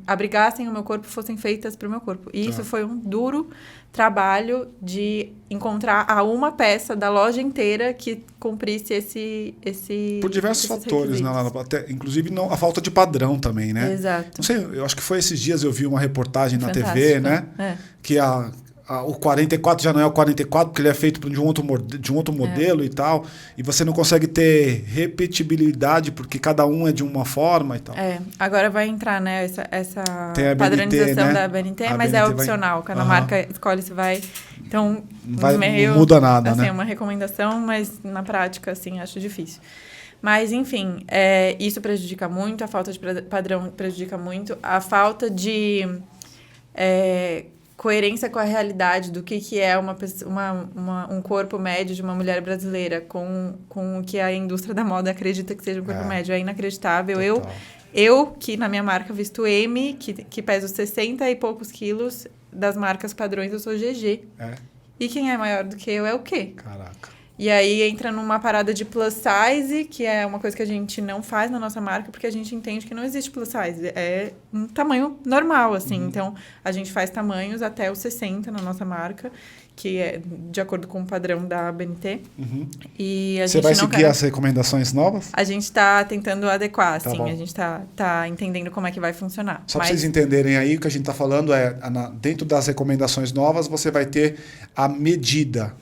S1: abrigassem o meu corpo, fossem feitas para o meu corpo. E isso foi um duro trabalho de encontrar uma peça da loja inteira que cumprisse esse
S2: por diversos fatores, né? Até, inclusive a falta de padrão também, né?
S1: Exato.
S2: Não sei, eu acho que foi esses dias eu vi uma reportagem na TV, né? Que o 44 já não é o 44, porque ele é feito de um outro modelo e tal, e você não consegue ter repetibilidade, porque cada um é de uma forma e tal.
S1: Agora vai entrar, né, essa
S2: BNT,
S1: padronização, né? Da BNT, mas é opcional, quando a marca escolhe se vai... Então,
S2: não muda nada,
S1: assim,
S2: né?
S1: É uma recomendação, mas na prática, assim, acho difícil. Mas, enfim, isso prejudica muito, a falta de padrão prejudica muito, a falta de... coerência com a realidade do que é um corpo médio de uma mulher brasileira com o que a indústria da moda acredita que seja um corpo médio. É inacreditável. Eu, que na minha marca visto M, que peso 60 e poucos quilos, das marcas padrões, eu sou GG. E quem é maior do que eu é o quê?
S2: Caraca.
S1: E aí entra numa parada de plus size, que é uma coisa que a gente não faz na nossa marca, porque a gente entende que não existe plus size. É um tamanho normal, assim. Então, a gente faz tamanhos até o 60 na nossa marca, que é de acordo com o padrão da BNT. E a gente
S2: Você vai seguir as recomendações novas?
S1: A gente está tentando adequar,
S2: Tá
S1: assim.
S2: bom.
S1: A gente está entendendo como é que vai funcionar.
S2: Só para vocês entenderem aí, o que a gente está falando dentro das recomendações novas, você vai ter a medida.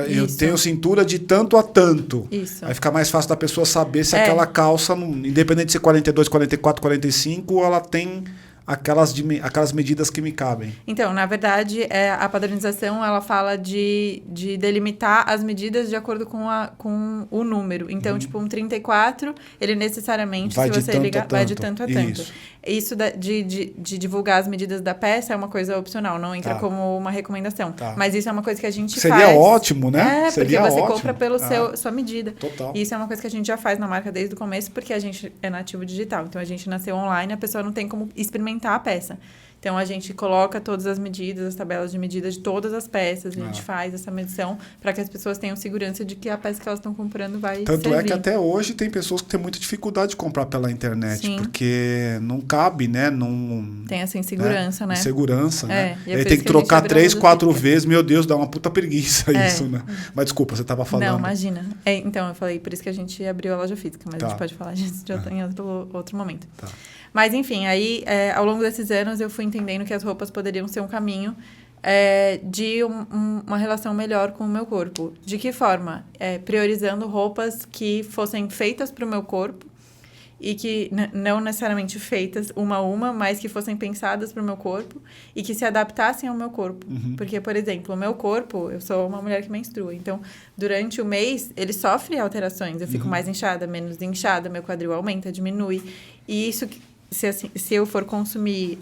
S2: Eu tenho cintura de tanto a tanto.
S1: Isso.
S2: Vai ficar mais fácil da pessoa saber se aquela calça, independente de ser 42, 44, 45, ela tem aquelas medidas que me cabem.
S1: Então, na verdade, a padronização, ela fala de delimitar as medidas de acordo com o número. Então, tipo, um 34, ele necessariamente,
S2: vai
S1: se você ligar, vai de
S2: tanto
S1: tanto a tanto. Isso de divulgar as medidas da peça é uma coisa opcional, não entra como uma recomendação. Mas isso é uma coisa que a gente faz.
S2: Seria ótimo, né?
S1: Porque você compra pela sua medida.
S2: Total.
S1: E isso é uma coisa que a gente já faz na marca desde o começo, porque a gente é nativo digital. Então, a gente nasceu online, a pessoa não tem como experimentar a peça. Então, a gente coloca todas as medidas, as tabelas de medida de todas as peças. A gente faz essa medição para que as pessoas tenham segurança de que a peça que elas estão comprando vai
S2: Tanto
S1: servir.
S2: é que até hoje tem pessoas que têm muita dificuldade de comprar pela internet.
S1: Sim.
S2: Porque não cabe, né?
S1: Tem essa insegurança, né?
S2: Insegurança, né?
S1: E é
S2: aí
S1: por
S2: tem
S1: isso
S2: que trocar
S1: a gente abriu
S2: 3,
S1: a
S2: 4 vezes. Meu Deus, dá uma puta preguiça isso, né? Mas desculpa, você estava falando.
S1: Não, imagina. Então, eu falei, por isso que a gente abriu a loja física. Mas a gente pode falar disso em outro momento.
S2: Tá.
S1: Mas, enfim, aí, ao longo desses anos, eu fui entendendo que as roupas poderiam ser um caminho de uma relação melhor com o meu corpo. De que forma? Priorizando roupas que fossem feitas para o meu corpo e que não necessariamente feitas uma a uma, mas que fossem pensadas para o meu corpo e que se adaptassem ao meu corpo. Porque, por exemplo, o meu corpo, eu sou uma mulher que menstrua, então, durante o mês, ele sofre alterações. Eu fico mais inchada, menos inchada, meu quadril aumenta, diminui. E isso... Se eu for consumir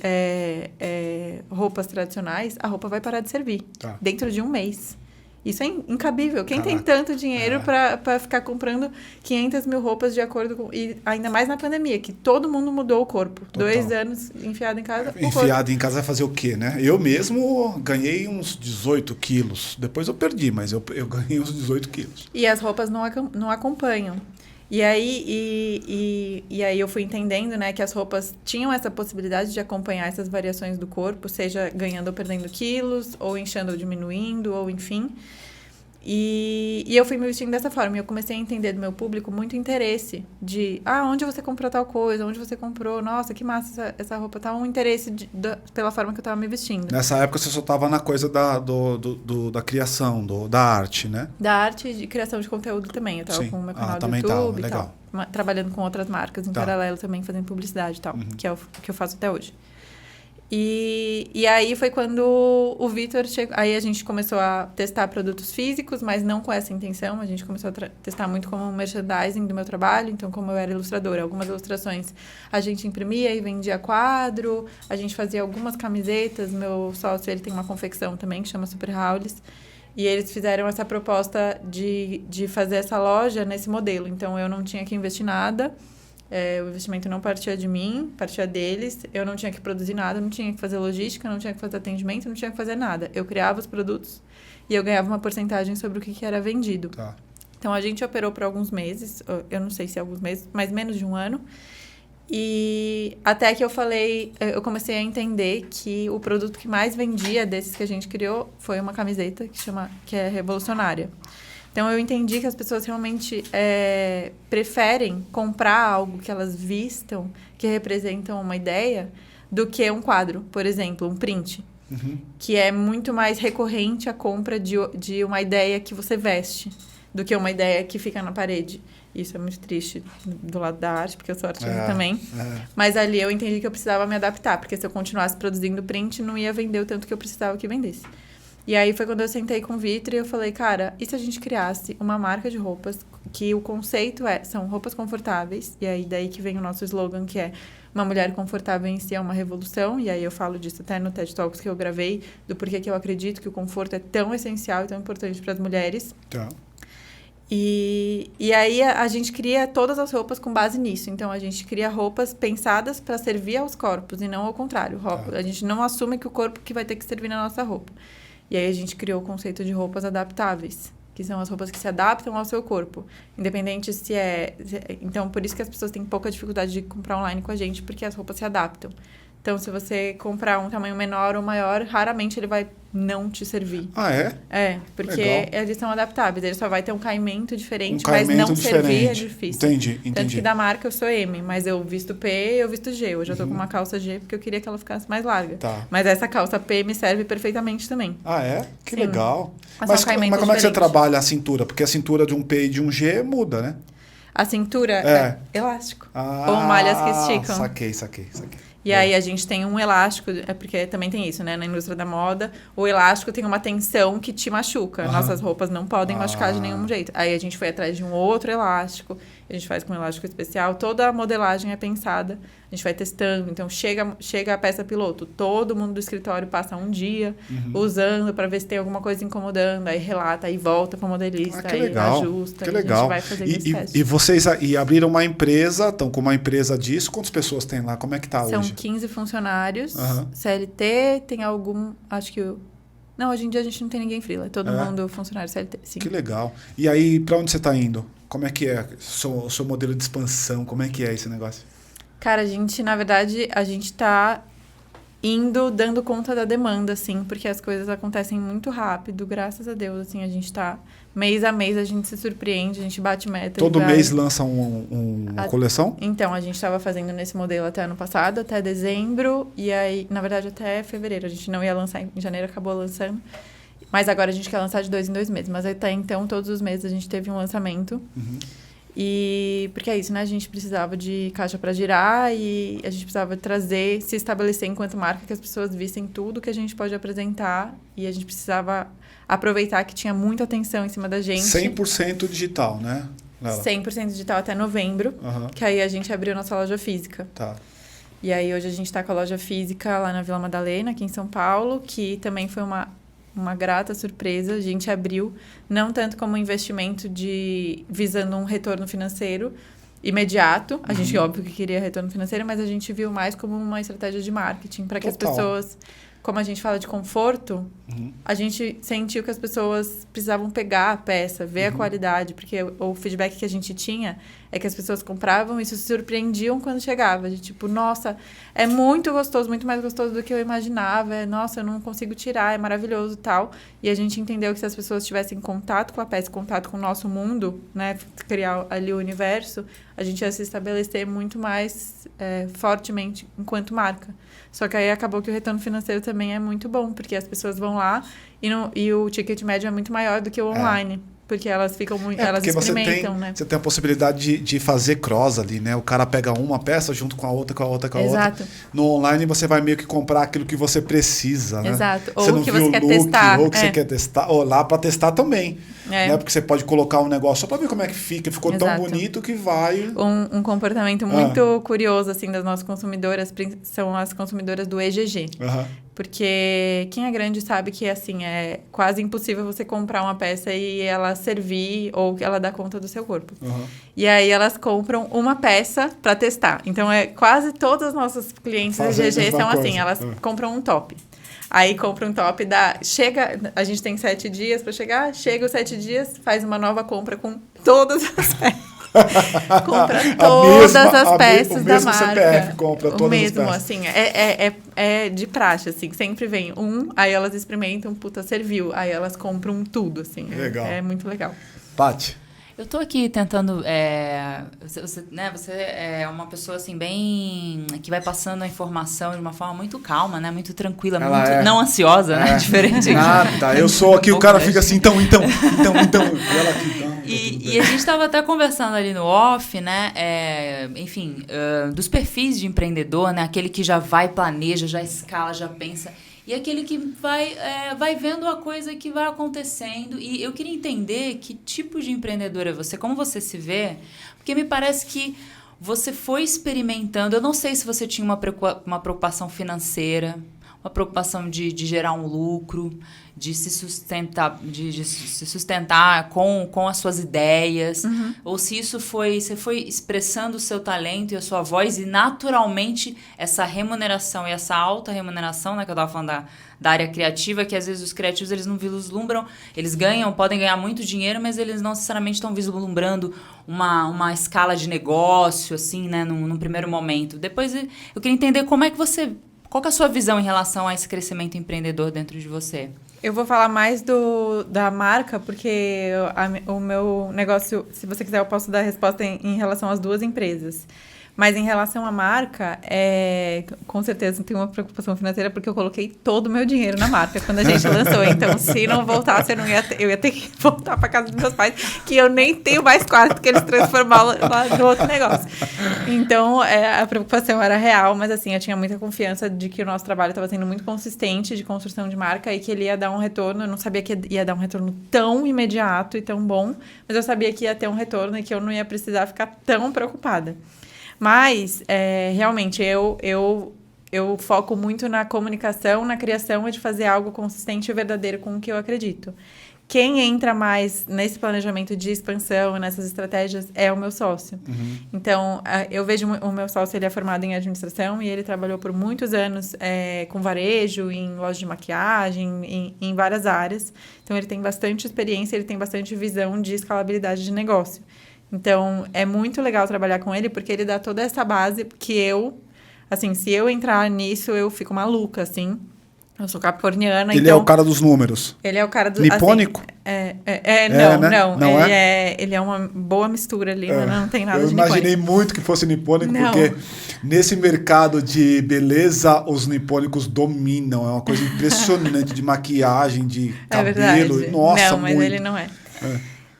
S1: roupas tradicionais, a roupa vai parar de servir dentro de um mês. Isso é incabível. Quem tem tanto dinheiro para ficar comprando 500 mil roupas de acordo com... E ainda mais na pandemia, que todo mundo mudou o corpo. Total. 2 anos enfiado em casa.
S2: Enfiado em casa vai fazer o quê, né? Eu mesmo ganhei uns 18 quilos. Depois eu perdi, mas eu ganhei uns 18 quilos.
S1: E as roupas não acompanham. E aí eu fui entendendo, né, que as roupas tinham essa possibilidade de acompanhar essas variações do corpo, seja ganhando ou perdendo quilos, ou inchando ou diminuindo, ou enfim. E eu fui me vestindo dessa forma. E eu comecei a entender do meu público muito interesse de... onde você comprou tal coisa? Onde você comprou? Nossa, que massa essa roupa. Tá um interesse pela forma que eu tava me vestindo.
S2: Nessa época você só tava na coisa da criação, da arte, né?
S1: Da arte e de criação de conteúdo também. Eu tava com o meu canal do YouTube e tal. Trabalhando com outras marcas em paralelo também, fazendo publicidade e tal. Que é o que eu faço até hoje. E aí foi quando o Vitor chegou. Aí a gente começou a testar produtos físicos, mas não com essa intenção. A gente começou a testar muito como merchandising do meu trabalho. Então, como eu era ilustradora, algumas ilustrações a gente imprimia e vendia quadro. A gente fazia algumas camisetas. Meu sócio, ele tem uma confecção também que chama Super Howlis. E eles fizeram essa proposta de fazer essa loja nesse modelo. Então, eu não tinha que investir nada. O investimento não partia de mim, partia deles. Eu não tinha que produzir nada, não tinha que fazer logística, não tinha que fazer atendimento, não tinha que fazer nada. Eu criava os produtos e eu ganhava uma porcentagem sobre o que era vendido.
S2: Tá.
S1: Então, a gente operou por alguns meses, eu não sei se alguns meses, mas menos de um ano. E até que eu comecei a entender que o produto que mais vendia desses que a gente criou foi uma camiseta que é revolucionária. Então, eu entendi que as pessoas realmente preferem comprar algo que elas vistam, que representam uma ideia, do que um quadro, por exemplo, um print. Que é muito mais recorrente a compra de uma ideia que você veste, do que uma ideia que fica na parede. Isso é muito triste do lado da arte, porque eu sou artista também. Mas ali eu entendi que eu precisava me adaptar, porque se eu continuasse produzindo print, não ia vender o tanto que eu precisava que vendesse. E aí foi quando eu sentei com o Vitor e eu falei, cara, e se a gente criasse uma marca de roupas que o conceito são roupas confortáveis, e aí daí que vem o nosso slogan, que é uma mulher confortável em si é uma revolução, e aí eu falo disso até no TED Talks que eu gravei, do porquê que eu acredito que o conforto é tão essencial e tão importante para as mulheres.
S2: Tá.
S1: E aí a gente cria todas as roupas com base nisso. Então, a gente cria roupas pensadas para servir aos corpos e não ao contrário. A gente não assume que o corpo que vai ter que servir na nossa roupa. E aí a gente criou o conceito de roupas adaptáveis, que são as roupas que se adaptam ao seu corpo. Independente se é... Então, por isso que as pessoas têm pouca dificuldade de comprar online com a gente, porque as roupas se adaptam. Então, se você comprar um tamanho menor ou maior, raramente ele vai não te servir.
S2: Ah, é?
S1: É, porque eles são adaptáveis. Ele só vai ter um caimento diferente,
S2: mas
S1: não servir é difícil.
S2: Entendi.
S1: Tanto que da marca eu sou M, mas eu visto P e eu visto G. Hoje eu tô com uma calça G porque eu queria que ela ficasse mais larga.
S2: Tá.
S1: Mas essa calça P me serve perfeitamente também.
S2: Ah, é? Que
S1: Sim.
S2: legal.
S1: Mas
S2: como é que você trabalha a cintura? Porque a cintura de um P e de um G muda, né?
S1: A cintura é elástico. Ou malhas que esticam.
S2: Saquei.
S1: E aí a gente tem um elástico, porque também tem isso, né? Na indústria da moda, o elástico tem uma tensão que te machuca. Nossas roupas não podem machucar de nenhum jeito. Aí a gente foi atrás de um outro elástico, a gente faz com um elástico especial. Toda a modelagem é pensada, a gente vai testando. Então, chega a peça piloto, todo mundo do escritório passa um dia usando para ver se tem alguma coisa incomodando, aí relata, aí volta para o modelista, aí
S2: legal.
S1: Ajusta.
S2: Que legal.
S1: A gente vai fazendo esse teste.
S2: E vocês abriram uma empresa, estão com uma empresa disso, quantas pessoas tem lá? Como é que tá
S1: São
S2: hoje?
S1: 15 funcionários, CLT, tem algum, acho que... Não, hoje em dia a gente não tem ninguém freela, é todo mundo funcionário CLT, sim.
S2: Que legal. E aí, para onde você está indo? Como é que é o seu modelo de expansão? Como é que é esse negócio?
S1: Cara, na verdade, a gente tá dando conta da demanda, assim, porque as coisas acontecem muito rápido, graças a Deus, assim, a gente tá... Mês a mês a gente se surpreende, a gente bate meta.
S2: Todo mês lança uma coleção?
S1: Então, a gente estava fazendo nesse modelo até ano passado, até dezembro, e aí, na verdade, até fevereiro. A gente não ia lançar em janeiro, acabou lançando. Mas agora a gente quer lançar de 2 em 2 meses. Mas até então, todos os meses a gente teve um lançamento. E porque é isso, né? A gente precisava de caixa para girar e a gente precisava se estabelecer enquanto marca, que as pessoas vissem tudo que a gente pode apresentar. E a gente precisava aproveitar que tinha muita atenção em cima da gente.
S2: 100% digital, né?
S1: 100% digital até novembro, que aí a gente abriu nossa loja física.
S2: Tá.
S1: E aí hoje a gente está com a loja física lá na Vila Madalena, aqui em São Paulo, que também foi uma grata surpresa. A gente abriu, não tanto como um investimento visando um retorno financeiro imediato. A gente, óbvio, que queria retorno financeiro, mas a gente viu mais como uma estratégia de marketing, para que as pessoas... Como a gente fala de conforto, a gente sentiu que as pessoas precisavam pegar a peça, ver a qualidade, porque o feedback que a gente tinha é que as pessoas compravam e se surpreendiam quando chegava. De tipo, nossa, é muito gostoso, muito mais gostoso do que eu imaginava. Nossa, eu não consigo tirar, é maravilhoso e tal. E a gente entendeu que se as pessoas tivessem contato com a peça, contato com o nosso mundo, né, criar ali o universo, a gente ia se estabelecer muito mais fortemente enquanto marca. Só que aí acabou que o retorno financeiro também é muito bom, porque as pessoas vão lá e o ticket médio é muito maior do que o online. Porque elas ficam muito. Elas experimentam, né?
S2: Você tem a possibilidade de fazer cross ali, né? O cara pega uma peça junto com a outra,
S1: Exato.
S2: No online você vai meio que comprar aquilo que você precisa, né?
S1: Exato.
S2: Você
S1: ou
S2: não
S1: que
S2: viu
S1: você quer
S2: look,
S1: testar.
S2: Ou que você quer testar, ou lá para testar também. Né? Porque você pode colocar um negócio só para ver como é que fica. Ficou tão bonito que vai...
S1: Um comportamento muito curioso, assim, das nossas consumidoras são as consumidoras do EGG. Porque quem é grande sabe que, assim, é quase impossível você comprar uma peça e ela servir ou ela dar conta do seu corpo. E aí elas compram uma peça para testar. Então, quase todas as nossas clientes do EGG são assim, elas compram um top. Aí compra um top, a gente tem 7 dias para chegar, chega os 7 dias, faz uma nova compra com todas as peças. Compra todas as peças da marca.
S2: CPF compra todas as peças.
S1: Assim, é de praxe, assim. Sempre vem aí elas experimentam, puta, serviu. Aí elas compram tudo, assim.
S2: Legal.
S1: É muito legal.
S2: Paty.
S3: Eu tô aqui tentando... Você é uma pessoa, assim, bem... que vai passando a informação de uma forma muito calma, né? Muito tranquila, não ansiosa, né? Diferente.
S2: Nada. Eu sou aqui, o cara fica assim, então. E ela aqui, então.
S3: E a gente estava até conversando ali no off, né? Enfim, dos perfis de empreendedor, né? Aquele que já vai, planeja, já escala, já pensa. e aquele que vai vendo a coisa que vai acontecendo. E eu queria entender que tipo de empreendedor é você, como você se vê, porque me parece que você foi experimentando. Eu não sei se você tinha uma preocupação financeira, uma preocupação de gerar um lucro, de se sustentar com as suas ideias, ou se isso você foi expressando o seu talento e a sua voz, e naturalmente essa remuneração e essa alta remuneração, né, que eu estava falando da área criativa, que às vezes os criativos eles não vislumbram, eles podem ganhar muito dinheiro, mas eles não necessariamente estão vislumbrando uma escala de negócio, assim, né, num primeiro momento. Depois eu queria entender qual que é a sua visão em relação a esse crescimento empreendedor dentro de você?
S1: Eu vou falar mais da marca, porque o meu negócio, se você quiser, eu posso dar a resposta em relação às duas empresas. Mas em relação à marca, com certeza tem uma preocupação financeira, porque eu coloquei todo o meu dinheiro na marca quando a gente lançou. Então, se não voltasse, eu ia ter que voltar para casa dos meus pais, que eu nem tenho mais quarto, porque eles transformaram lá no outro negócio. Então, a preocupação era real, mas assim, eu tinha muita confiança de que o nosso trabalho estava sendo muito consistente de construção de marca e que ele ia dar um retorno. Eu não sabia que ia dar um retorno tão imediato e tão bom, mas eu sabia que ia ter um retorno e que eu não ia precisar ficar tão preocupada. Mas, realmente, eu foco muito na comunicação, na criação e de fazer algo consistente e verdadeiro com o que eu acredito. Quem entra mais nesse planejamento de expansão, nessas estratégias, é o meu sócio. Então, eu vejo o meu sócio, ele é formado em administração e ele trabalhou por muitos anos com varejo, em loja de maquiagem, em várias áreas. Então, ele tem bastante experiência, ele tem bastante visão de escalabilidade de negócio. Então, é muito legal trabalhar com ele, porque ele dá toda essa base que assim, se eu entrar nisso, eu fico maluca, assim. Eu sou capricorniana,
S2: Ele é o cara dos números.
S1: Ele é o cara do...
S2: Nipônico?
S1: Não. Ele é uma boa mistura ali, mas não tem nada de nipônico. Eu imaginei
S2: muito que fosse nipônico, porque nesse mercado de beleza, os nipônicos dominam. É uma coisa impressionante de maquiagem, de cabelo.
S1: Verdade.
S2: Nossa,
S1: não, mas ele não é.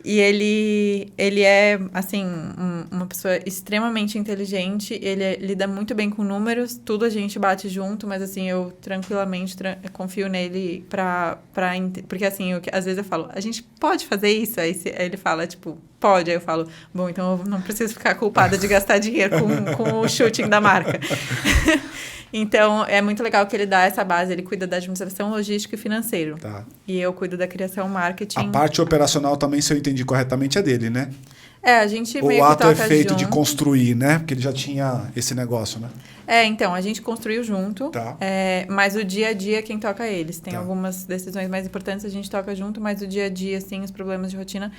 S1: E ele é, assim, uma pessoa extremamente inteligente, ele lida muito bem com números, tudo a gente bate junto, mas, assim, eu tranquilamente confio nele porque, assim, às vezes eu falo, a gente pode fazer isso? Aí ele fala, tipo, pode. Aí eu falo, bom, então eu não preciso ficar culpada de gastar dinheiro com o shooting da marca. Então, é muito legal que ele dá essa base. Ele cuida da administração, logística e financeiro.
S2: Tá.
S1: E eu cuido da criação, marketing.
S2: A parte operacional também, se eu entendi corretamente, é dele, né?
S1: A gente meio que
S2: o ato
S1: toca
S2: é feito
S1: junto.
S2: de construir, né? Porque ele já tinha esse negócio, né?
S1: Então, a gente construiu junto.
S2: Tá.
S1: Mas o dia a dia, quem toca é eles. Tem algumas decisões mais importantes, a gente toca junto, mas o dia a dia, assim, os problemas de rotina,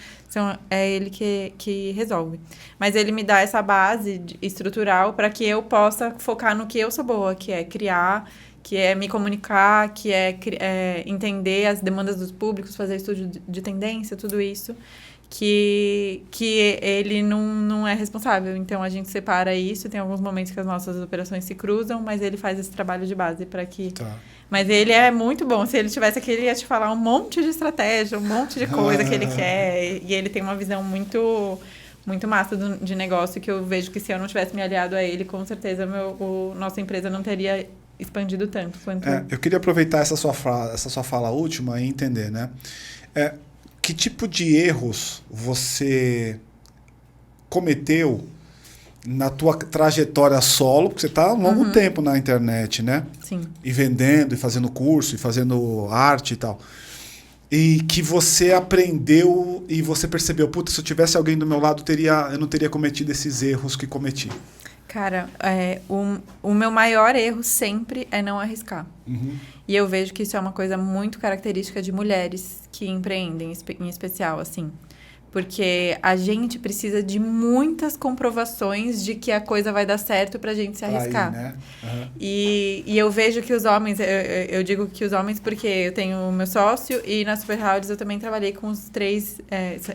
S1: é ele que resolve. Mas ele me dá essa base estrutural para que eu possa focar no que eu sou boa, que é criar, que é me comunicar, que é entender as demandas dos públicos, fazer estudo de tendência, tudo isso. Que ele não é responsável. Então, a gente separa isso. Tem alguns momentos que as nossas operações se cruzam, mas ele faz esse trabalho de base para que...
S2: Tá.
S1: Mas ele é muito bom. Se ele tivesse aqui, ele ia te falar um monte de estratégia, um monte de coisa que ele quer. E ele tem uma visão muito, muito massa de negócio, que eu vejo que se eu não tivesse me aliado a ele, com certeza nossa empresa não teria expandido tanto quanto...
S2: Eu queria aproveitar essa sua fala última e entender, né? Que tipo de erros você cometeu na tua trajetória solo? Porque você está há um longo tempo na internet, né?
S1: Sim.
S2: E vendendo, e fazendo curso, e fazendo arte e tal. E que você aprendeu e você percebeu, puta, se eu tivesse alguém do meu lado, eu não teria cometido esses erros que cometi.
S1: Cara, o meu maior erro sempre é não arriscar. E eu vejo que isso é uma coisa muito característica de mulheres que empreendem, em especial, assim. Porque a gente precisa de muitas comprovações de que a coisa vai dar certo pra gente se arriscar.
S2: Aí, né?
S1: E eu vejo que os homens... Eu digo que os homens porque eu tenho o meu sócio e na Super Howds eu também trabalhei com os 3...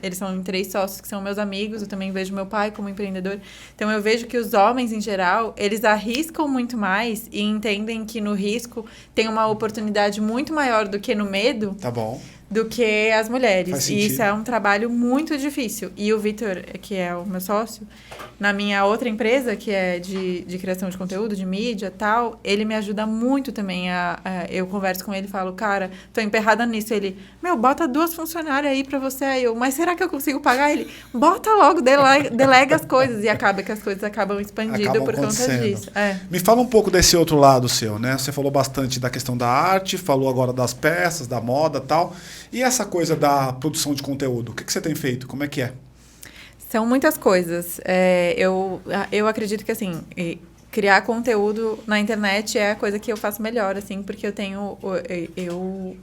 S1: eles são 3 sócios que são meus amigos. Eu também vejo meu pai como empreendedor. Então, eu vejo que os homens, em geral, eles arriscam muito mais e entendem que no risco tem uma oportunidade muito maior do que no medo.
S2: Tá bom.
S1: do que as mulheres.
S2: Faz
S1: E
S2: sentido.
S1: isso é um trabalho muito difícil. E o Vitor, que é o meu sócio, na minha outra empresa, que é de criação de conteúdo, de mídia e tal, ele me ajuda muito também. Eu converso com ele e falo, cara, tô emperrada nisso. Ele, bota 2 funcionárias aí pra você. Aí eu, mas será que eu consigo pagar? Ele, bota logo, delega as coisas. E acaba que as coisas acabam expandindo por conta disso.
S2: Me fala um pouco desse outro lado seu, né? Você falou bastante da questão da arte, falou agora das peças, da moda e tal. E essa coisa da produção de conteúdo? O que você tem feito? Como é que é?
S1: São muitas coisas. Eu acredito que, assim, criar conteúdo na internet é a coisa que eu faço melhor, assim, porque eu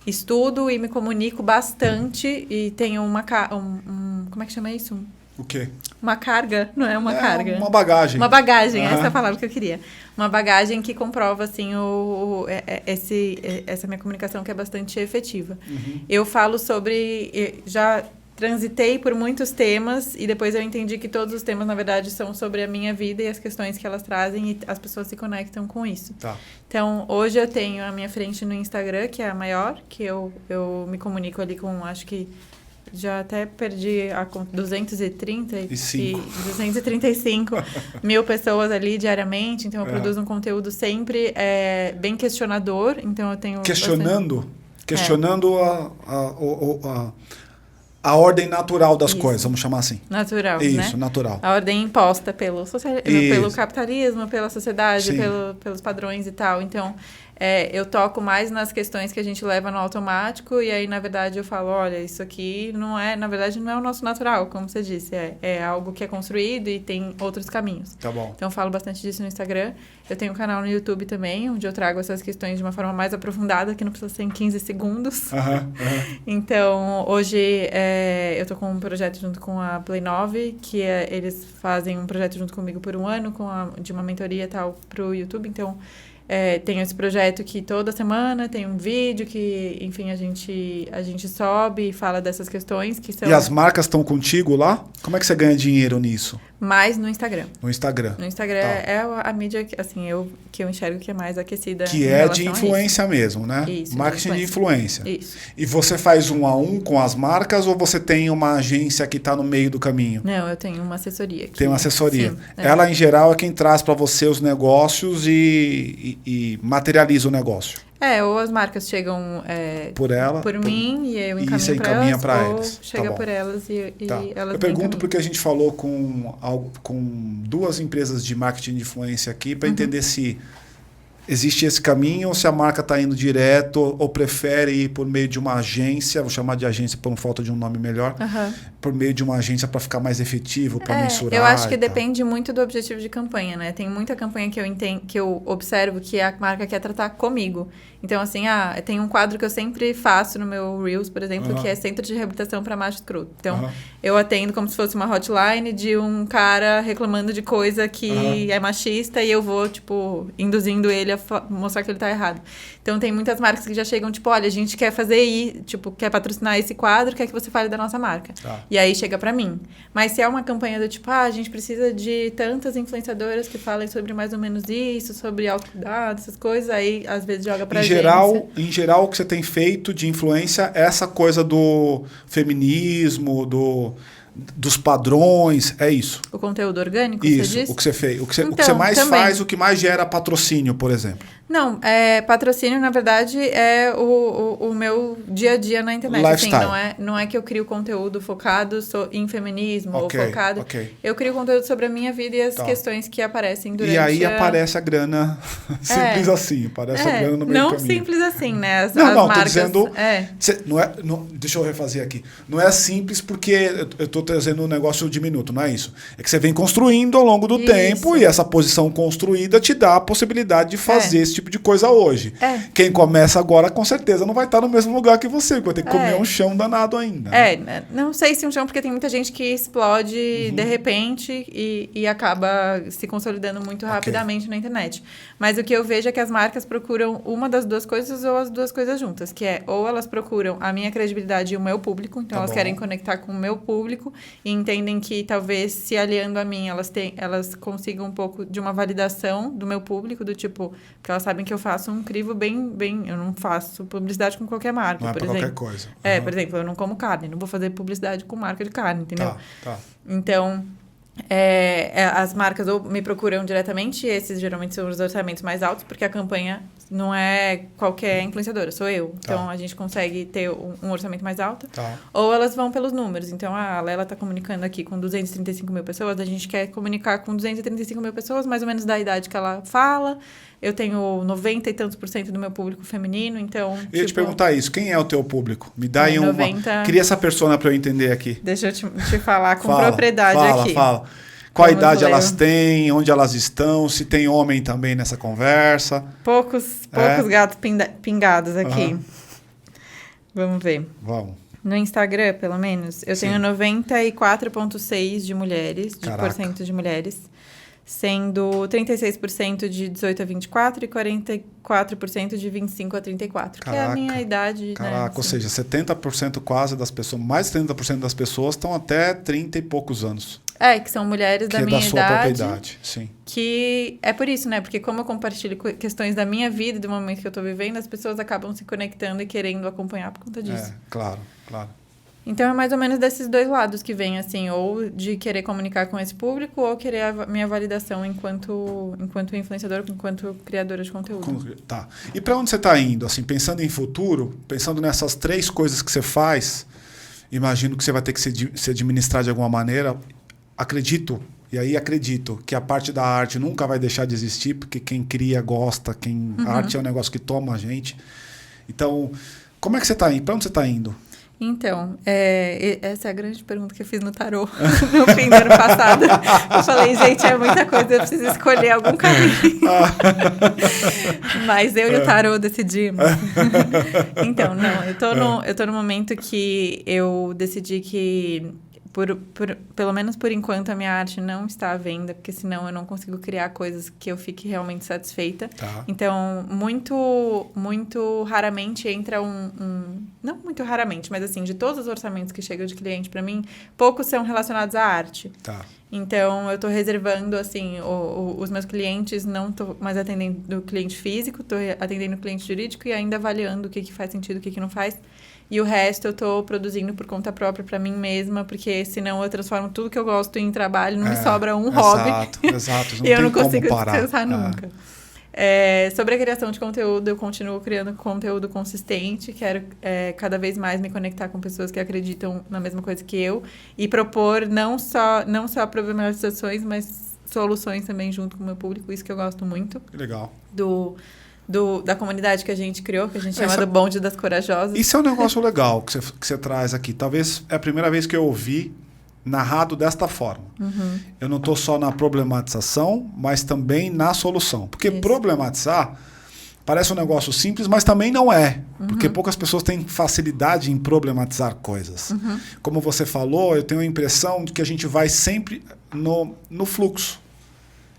S1: estudo e me comunico bastante e tenho como é que chama isso?
S2: O quê?
S1: Uma carga, não é uma carga.
S2: Uma bagagem.
S1: Uma bagagem, essa é a palavra que eu queria. Uma bagagem que comprova, assim, essa minha comunicação que é bastante efetiva.
S2: Uhum.
S1: Eu falo sobre... Já transitei por muitos temas e depois eu entendi que todos os temas, na verdade, são sobre a minha vida e as questões que elas trazem e as pessoas se conectam com isso.
S2: Tá.
S1: Então, hoje eu tenho a minha frente no Instagram, que é a maior, que eu me comunico ali com, acho que já até perdi a conta, 235 mil pessoas ali diariamente. Então, eu produzo um conteúdo sempre bem questionador. Então, eu tenho...
S2: Questionando a ordem natural das coisas, vamos chamar assim.
S1: Natural,
S2: isso,
S1: né?
S2: Natural.
S1: A ordem imposta pelo capitalismo, pela sociedade, pelos padrões e tal. Então, eu toco mais nas questões que a gente leva no automático e aí, na verdade, eu falo, olha, isso aqui na verdade, não é o nosso natural, como você disse. É algo que é construído e tem outros caminhos.
S2: Tá bom.
S1: Então, eu falo bastante disso no Instagram. Eu tenho um canal no YouTube também, onde eu trago essas questões de uma forma mais aprofundada, que não precisa ser em 15 segundos. Então, hoje, eu tô com um projeto junto com a Play 9, que eles fazem um projeto junto comigo por um ano, de uma mentoria e tal, pro YouTube. Então, tem esse projeto que toda semana tem um vídeo que, enfim, a gente sobe e fala dessas questões que são...
S2: E as marcas estão contigo lá? Como é que você ganha dinheiro nisso?
S1: Mais no Instagram.
S2: No Instagram.
S1: No Instagram é a mídia assim, que eu enxergo que é mais aquecida.
S2: Que é de influência mesmo, né?
S1: Isso,
S2: marketing de influência.
S1: Isso.
S2: E você faz 1-a-1 com as marcas ou você tem uma agência que está no meio do caminho?
S1: Não, eu tenho uma assessoria.
S2: Tem uma assessoria.
S1: Sim,
S2: Ela, em geral, é quem traz para você os negócios e materializa o negócio.
S1: Ou as marcas chegam por mim e eu encaminho para elas, ou chega por elas e elas...
S2: Eu pergunto porque a gente falou com 2 empresas de marketing de influência aqui para entender se existe esse caminho ou se a marca está indo direto ou prefere ir por meio de uma agência, vou chamar de agência por falta de um nome melhor, por meio de uma agência para ficar mais efetivo, para mensurar.
S1: Eu acho que depende muito do objetivo de campanha, né? Tem muita campanha que eu observo que a marca quer tratar comigo. Então, assim, tem um quadro que eu sempre faço no meu Reels, por exemplo, que é Centro de Reabilitação para Macho Escroto. Então, eu atendo como se fosse uma hotline de um cara reclamando de coisa que é machista e eu vou, tipo, induzindo ele a mostrar que ele tá errado. Então, tem muitas marcas que já chegam, tipo, olha, a gente quer quer patrocinar esse quadro, quer que você fale da nossa marca. E aí chega pra mim. Mas se é uma campanha do tipo, a gente precisa de tantas influenciadoras que falem sobre mais ou menos isso, sobre autocuidado, essas coisas, aí às vezes joga pra gente.
S2: Em geral, o que você tem feito de influência é essa coisa do feminismo, dos padrões, é isso.
S1: O conteúdo orgânico,
S2: isso,
S1: você disse?
S2: O que você fez. O que você mais também faz, o que mais gera patrocínio, por exemplo.
S1: Não, patrocínio, na verdade, é o meu dia a dia na internet.
S2: Lifestyle.
S1: Assim, não é que eu crio conteúdo focado em feminismo ou focado. Eu crio conteúdo sobre a minha vida e as questões que aparecem durante
S2: E aí aparece a grana simples assim. Aparece a grana no meio do caminho. Não
S1: simples assim, né? As
S2: marcas,
S1: tô
S2: dizendo... deixa eu refazer aqui. Não é simples porque eu estou trazendo um negócio diminuto, não é isso. É que você vem construindo ao longo do tempo e essa posição construída te dá a possibilidade de fazer esse tipo de coisa hoje. Quem começa agora, com certeza, não vai estar no mesmo lugar que você, vai ter que comer um chão danado ainda.
S1: Não sei se um chão, porque tem muita gente que explode de repente e acaba se consolidando muito rapidamente na internet. Mas o que eu vejo é que as marcas procuram uma das 2 coisas ou as 2 coisas juntas, que ou elas procuram a minha credibilidade e o meu público, então elas querem conectar com o meu público, e entendem que talvez se aliando a mim, elas consigam um pouco de uma validação do meu público, do tipo, porque elas sabem que eu faço um crivo bem, eu não faço publicidade com qualquer marca,
S2: não
S1: por
S2: exemplo.
S1: Qualquer
S2: coisa.
S1: Por exemplo, eu não como carne, não vou fazer publicidade com marca de carne, entendeu?
S2: Tá.
S1: Então, as marcas ou me procuram diretamente, esses geralmente são os orçamentos mais altos, porque a campanha não é qualquer influenciadora, sou eu. Então, a gente consegue ter um orçamento mais alto. Ou elas vão pelos números. Então, a Lela está comunicando aqui com 235 mil pessoas, a gente quer comunicar com 235 mil pessoas, mais ou menos da idade que ela fala. Eu tenho 90 e tantos % do meu público feminino, então...
S2: Eu ia te perguntar isso, quem é o teu público? Me dá aí 90... Cria essa persona para eu entender aqui.
S1: Deixa eu te falar com propriedade aqui.
S2: Fala. Qual idade elas têm, onde elas estão, se tem homem também nessa conversa.
S1: Poucos gatos pingados aqui. Vamos ver.
S2: Vamos.
S1: No Instagram, pelo menos, eu tenho 94,6% de mulheres, de mulheres, sendo 36% de 18 a 24 e 44% de 25 a 34, que é a minha idade.
S2: Caraca,
S1: né, assim.
S2: Ou seja, 70% quase das pessoas, mais de 70% das pessoas estão até 30 e poucos anos.
S1: Que são mulheres da minha idade. Que é da sua propriedade, sim. Que é por isso, né? Porque como eu compartilho questões da minha vida, do momento que eu estou vivendo, as pessoas acabam se conectando e querendo acompanhar por conta disso.
S2: Claro.
S1: Então, é mais ou menos desses dois lados que vem, assim, ou de querer comunicar com esse público, ou querer a minha validação enquanto influenciadora, enquanto criadora de conteúdo.
S2: Tá. E para onde você está indo? Assim, pensando em futuro, pensando nessas 3 coisas que você faz, imagino que você vai ter que se administrar de alguma maneira. Acredito que a parte da arte nunca vai deixar de existir, porque quem cria gosta, a arte é um negócio que toma a gente. Então, como é que você está indo? Para onde você está indo?
S1: Então, essa é a grande pergunta que eu fiz no tarô no fim do ano passado. Eu falei, gente, é muita coisa, eu preciso escolher algum caminho. Mas eu e o tarô decidimos. Então, não, eu tô no momento que eu decidi que pelo menos por enquanto, a minha arte não está à venda, porque senão eu não consigo criar coisas que eu fique realmente satisfeita. Então, muito, muito raramente entra não muito raramente, mas assim, de todos os orçamentos que chegam de cliente para mim, poucos são relacionados à arte. Então, eu estou reservando, assim, os meus clientes, não estou mais atendendo o cliente físico, estou atendendo o cliente jurídico e ainda avaliando o que faz sentido, o que não faz. E o resto eu estou produzindo por conta própria para mim mesma, porque senão eu transformo tudo que eu gosto em trabalho, não me sobra um hobby.
S2: Exato.
S1: E eu não consigo descansar nunca. Sobre a criação de conteúdo, eu continuo criando conteúdo consistente, quero cada vez mais me conectar com pessoas que acreditam na mesma coisa que eu e propor não só problematizações, mas soluções também junto com o meu público, isso que eu gosto muito.
S2: Que legal.
S1: Da comunidade que a gente criou, que a gente chama do Bonde das Corajosas.
S2: Isso é um negócio legal que você traz aqui. Talvez é a primeira vez que eu ouvi narrado desta forma. Eu não estou só na problematização, mas também na solução. Porque problematizar parece um negócio simples, mas também não é. Porque poucas pessoas têm facilidade em problematizar coisas. Como você falou, eu tenho a impressão de que a gente vai sempre no fluxo.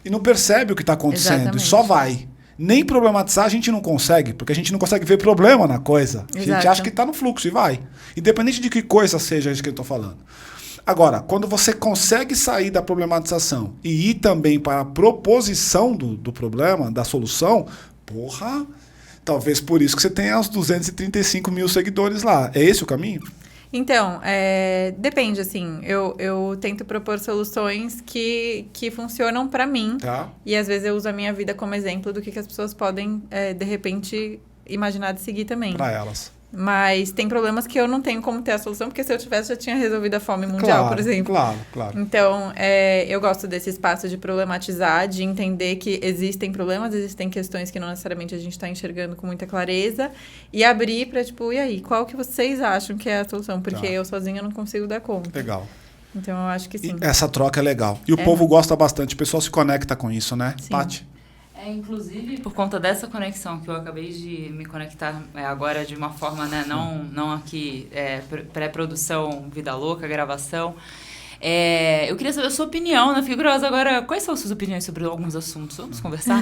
S2: E não percebe o que está acontecendo. Exatamente. E só vai. Nem problematizar a gente não consegue, porque a gente não consegue ver problema na coisa. Exato. A gente acha que está no fluxo e vai. Independente de que coisa seja isso que eu estou falando. Agora, quando você consegue sair da problematização e ir também para a proposição do problema, da solução, talvez por isso que você tenha os 235 mil seguidores lá. É esse o caminho?
S1: Então, depende, assim, eu tento propor soluções que funcionam para mim. E às vezes eu uso a minha vida como exemplo do que as pessoas podem, de repente, imaginar de seguir também.
S2: Para elas.
S1: Mas tem problemas que eu não tenho como ter a solução, porque se eu tivesse, já tinha resolvido a fome mundial, por exemplo.
S2: Claro.
S1: Então, eu gosto desse espaço de problematizar, de entender que existem problemas, existem questões que não necessariamente a gente está enxergando com muita clareza, e abrir para, e aí, qual que vocês acham que é a solução? Porque eu sozinha não consigo dar conta.
S2: Legal.
S1: Então, eu acho que sim.
S2: E essa troca é legal. E o povo gosta bastante, o pessoal se conecta com isso, né, Paty?
S3: Inclusive, por conta dessa conexão que eu acabei de me conectar agora de uma forma, né, não aqui pré-produção, vida louca, gravação, Eu queria saber a sua opinião, né? Fiquei curiosa agora. Quais são as suas opiniões sobre alguns assuntos? Vamos conversar?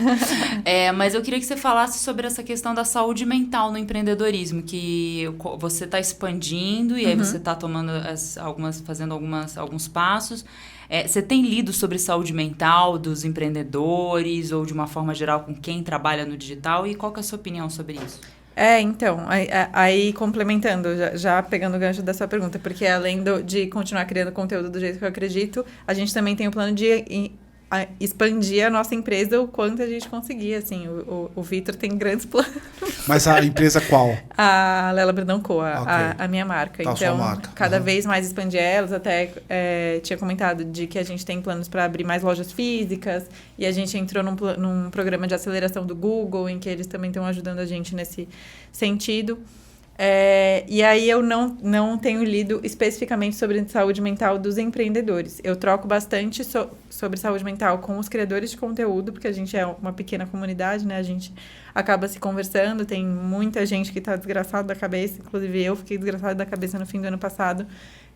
S3: Mas eu queria que você falasse sobre essa questão da saúde mental no empreendedorismo, que você está expandindo e aí você está tomando fazendo alguns passos. Você tem lido sobre saúde mental dos empreendedores ou de uma forma geral com quem trabalha no digital? E qual que é a sua opinião sobre isso?
S1: Então, aí complementando, já pegando o gancho da sua pergunta, porque além de continuar criando conteúdo do jeito que eu acredito, a gente também tem o plano de expandir a nossa empresa o quanto a gente conseguir, assim, o Vitor tem grandes planos.
S2: Mas a empresa qual?
S1: A Lela Brandão Co, a minha marca.
S2: Tá,
S1: então,
S2: sua marca.
S1: Cada vez mais expandir elas, até tinha comentado de que a gente tem planos para abrir mais lojas físicas, e a gente entrou num programa de aceleração do Google, em que eles também estão ajudando a gente nesse sentido. E aí eu não tenho lido especificamente sobre saúde mental dos empreendedores. Eu troco bastante sobre saúde mental com os criadores de conteúdo, porque a gente é uma pequena comunidade, né? A gente acaba se conversando, tem muita gente que está desgraçada da cabeça, inclusive eu fiquei desgraçada da cabeça no fim do ano passado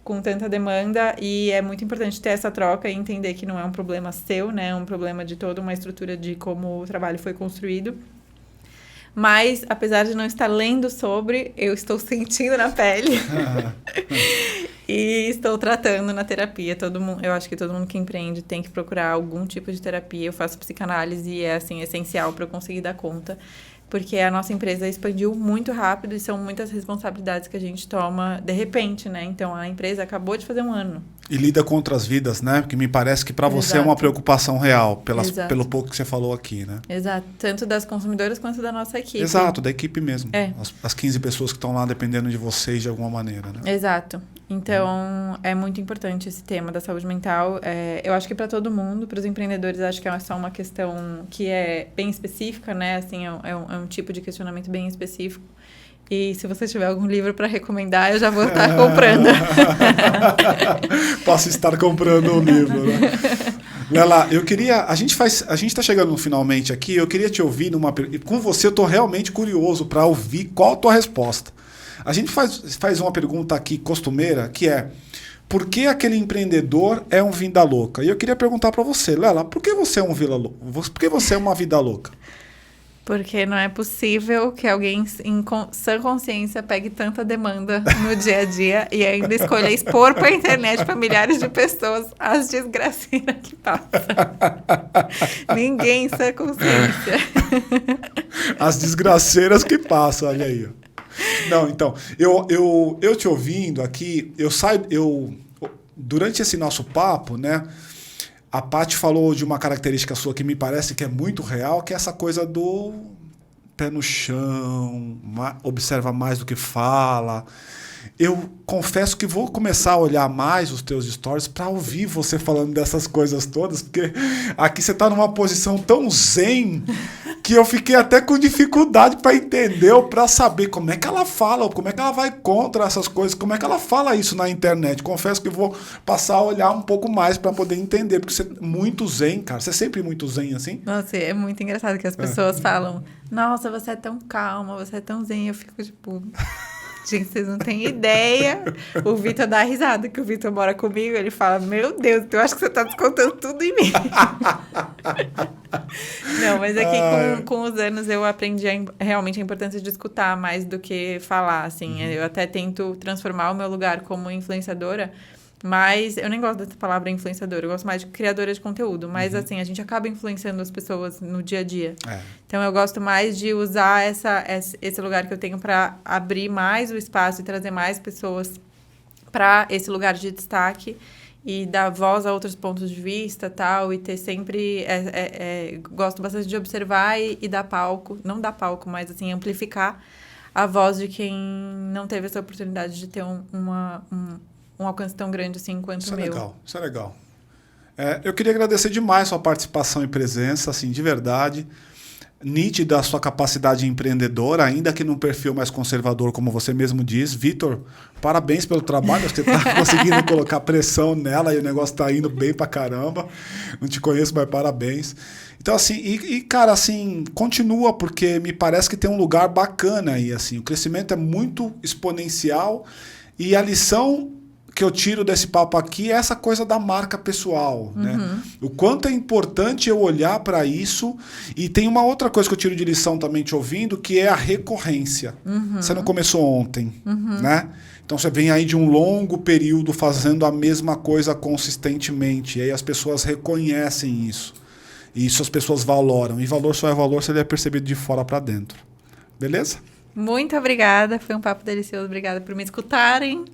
S1: com tanta demanda, e é muito importante ter essa troca e entender que não é um problema seu, né? É um problema de toda uma estrutura de como o trabalho foi construído. Mas, apesar de não estar lendo sobre, eu estou sentindo na pele. E estou tratando na terapia. Eu acho que todo mundo que empreende tem que procurar algum tipo de terapia. Eu faço psicanálise e é, assim, essencial para eu conseguir dar conta. Porque a nossa empresa expandiu muito rápido e são muitas responsabilidades que a gente toma de repente, né? Então, a empresa acabou de fazer 1 ano.
S2: E lida com outras vidas, né? Porque me parece que para você é uma preocupação real, pelo pouco que você falou aqui, né?
S1: Exato. Tanto das consumidoras quanto da nossa equipe.
S2: Exato, da equipe mesmo. As 15 pessoas que estão lá dependendo de vocês de alguma maneira, né?
S1: Exato. Então, é muito importante esse tema da saúde mental. Eu acho que para todo mundo, para os empreendedores, acho que é só uma questão que é bem específica, né? Assim, é um tipo de questionamento bem específico. E se você tiver algum livro para recomendar, eu já vou estar comprando.
S2: Posso estar comprando um livro, né? Lela, eu queria... A gente está chegando finalmente aqui, eu queria te ouvir com você, eu estou realmente curioso para ouvir qual a tua resposta. A gente faz uma pergunta aqui costumeira, que é: por que aquele empreendedor é um vida louca? E eu queria perguntar para você, Lela, por que você é um vida louca? Por que você é uma vida louca?
S1: Porque não é possível que alguém em sã consciência pegue tanta demanda no dia a dia e ainda escolha expor para a internet para milhares de pessoas as desgraceiras que passam. Ninguém em sã consciência.
S2: As desgraceiras que passam, olha aí. Não, então, eu te ouvindo aqui, durante esse nosso papo, né? A Paty falou de uma característica sua que me parece que é muito real, que é essa coisa do pé no chão, observa mais do que fala. Eu confesso que vou começar a olhar mais os teus stories para ouvir você falando dessas coisas todas, porque aqui você está numa posição tão zen que eu fiquei até com dificuldade para entender ou para saber como é que ela fala, como é que ela vai contra essas coisas, como é que ela fala isso na internet. Confesso que vou passar a olhar um pouco mais para poder entender, porque você é muito zen, cara. Você é sempre muito zen assim?
S1: Nossa, é muito engraçado que as pessoas falam: nossa, você é tão calma, você é tão zen. Eu fico tipo... Gente, vocês não têm ideia. O Vitor dá risada, que o Vitor mora comigo. Ele fala: meu Deus, eu acho que você tá descontando tudo em mim. Não, mas aqui com os anos eu aprendi realmente a importância de escutar mais do que falar, assim. Eu até tento transformar o meu lugar como influenciadora, mas eu nem gosto dessa palavra influenciadora, eu gosto mais de criadora de conteúdo. Mas, assim, a gente acaba influenciando as pessoas no dia a dia. Então, eu gosto mais de usar esse lugar que eu tenho para abrir mais o espaço e trazer mais pessoas para esse lugar de destaque e dar voz a outros pontos de vista, tal, e ter sempre... gosto bastante de observar e dar palco. Não dar palco, mas, assim, amplificar a voz de quem não teve essa oportunidade de ter um alcance tão grande assim quanto o meu.
S2: Isso é legal. Eu queria agradecer demais a sua participação e presença, assim, de verdade. Nítida a sua capacidade empreendedora, ainda que num perfil mais conservador, como você mesmo diz. Vitor, parabéns pelo trabalho, você está conseguindo colocar pressão nela e o negócio está indo bem pra caramba. Não te conheço, mas parabéns. Então, assim, cara, assim, continua, porque me parece que tem um lugar bacana aí, assim. O crescimento é muito exponencial e a lição que eu tiro desse papo aqui é essa coisa da marca pessoal, né? O quanto é importante eu olhar para isso. E tem uma outra coisa que eu tiro de lição também te ouvindo, que é a recorrência. Você não começou ontem, né? Então você vem aí de um longo período fazendo a mesma coisa consistentemente. E aí as pessoas reconhecem isso. E isso as pessoas valoram. E valor só é valor se ele é percebido de fora para dentro. Beleza?
S1: Muito obrigada, foi um papo delicioso, obrigada por me escutarem.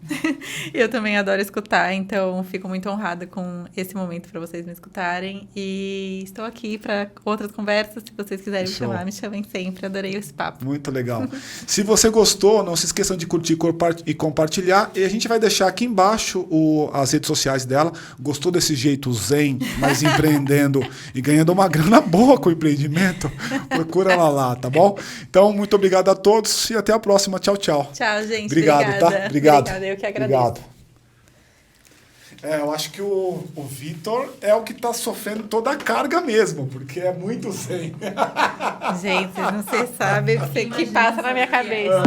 S1: Eu também adoro escutar, então fico muito honrada com esse momento para vocês me escutarem. E estou aqui para outras conversas, se vocês quiserem me chamar, me chamem sempre, adorei esse papo.
S2: Muito legal. Se você gostou, não se esqueçam de curtir e compartilhar. E a gente vai deixar aqui embaixo as redes sociais dela. Gostou desse jeito zen, mas empreendendo e ganhando uma grana boa com o empreendimento? Procura ela lá, tá bom? Então, muito obrigado a todos. E até a próxima. Tchau, tchau.
S1: Tchau, gente.
S2: Obrigado,
S1: obrigada.
S2: Tá? Obrigado.
S1: Obrigada, eu que agradeço.
S2: Obrigado. Eu acho que o Vitor é o que está sofrendo toda a carga mesmo, porque é muito zen.
S1: Gente, vocês não sabem o que passa na minha cabeça.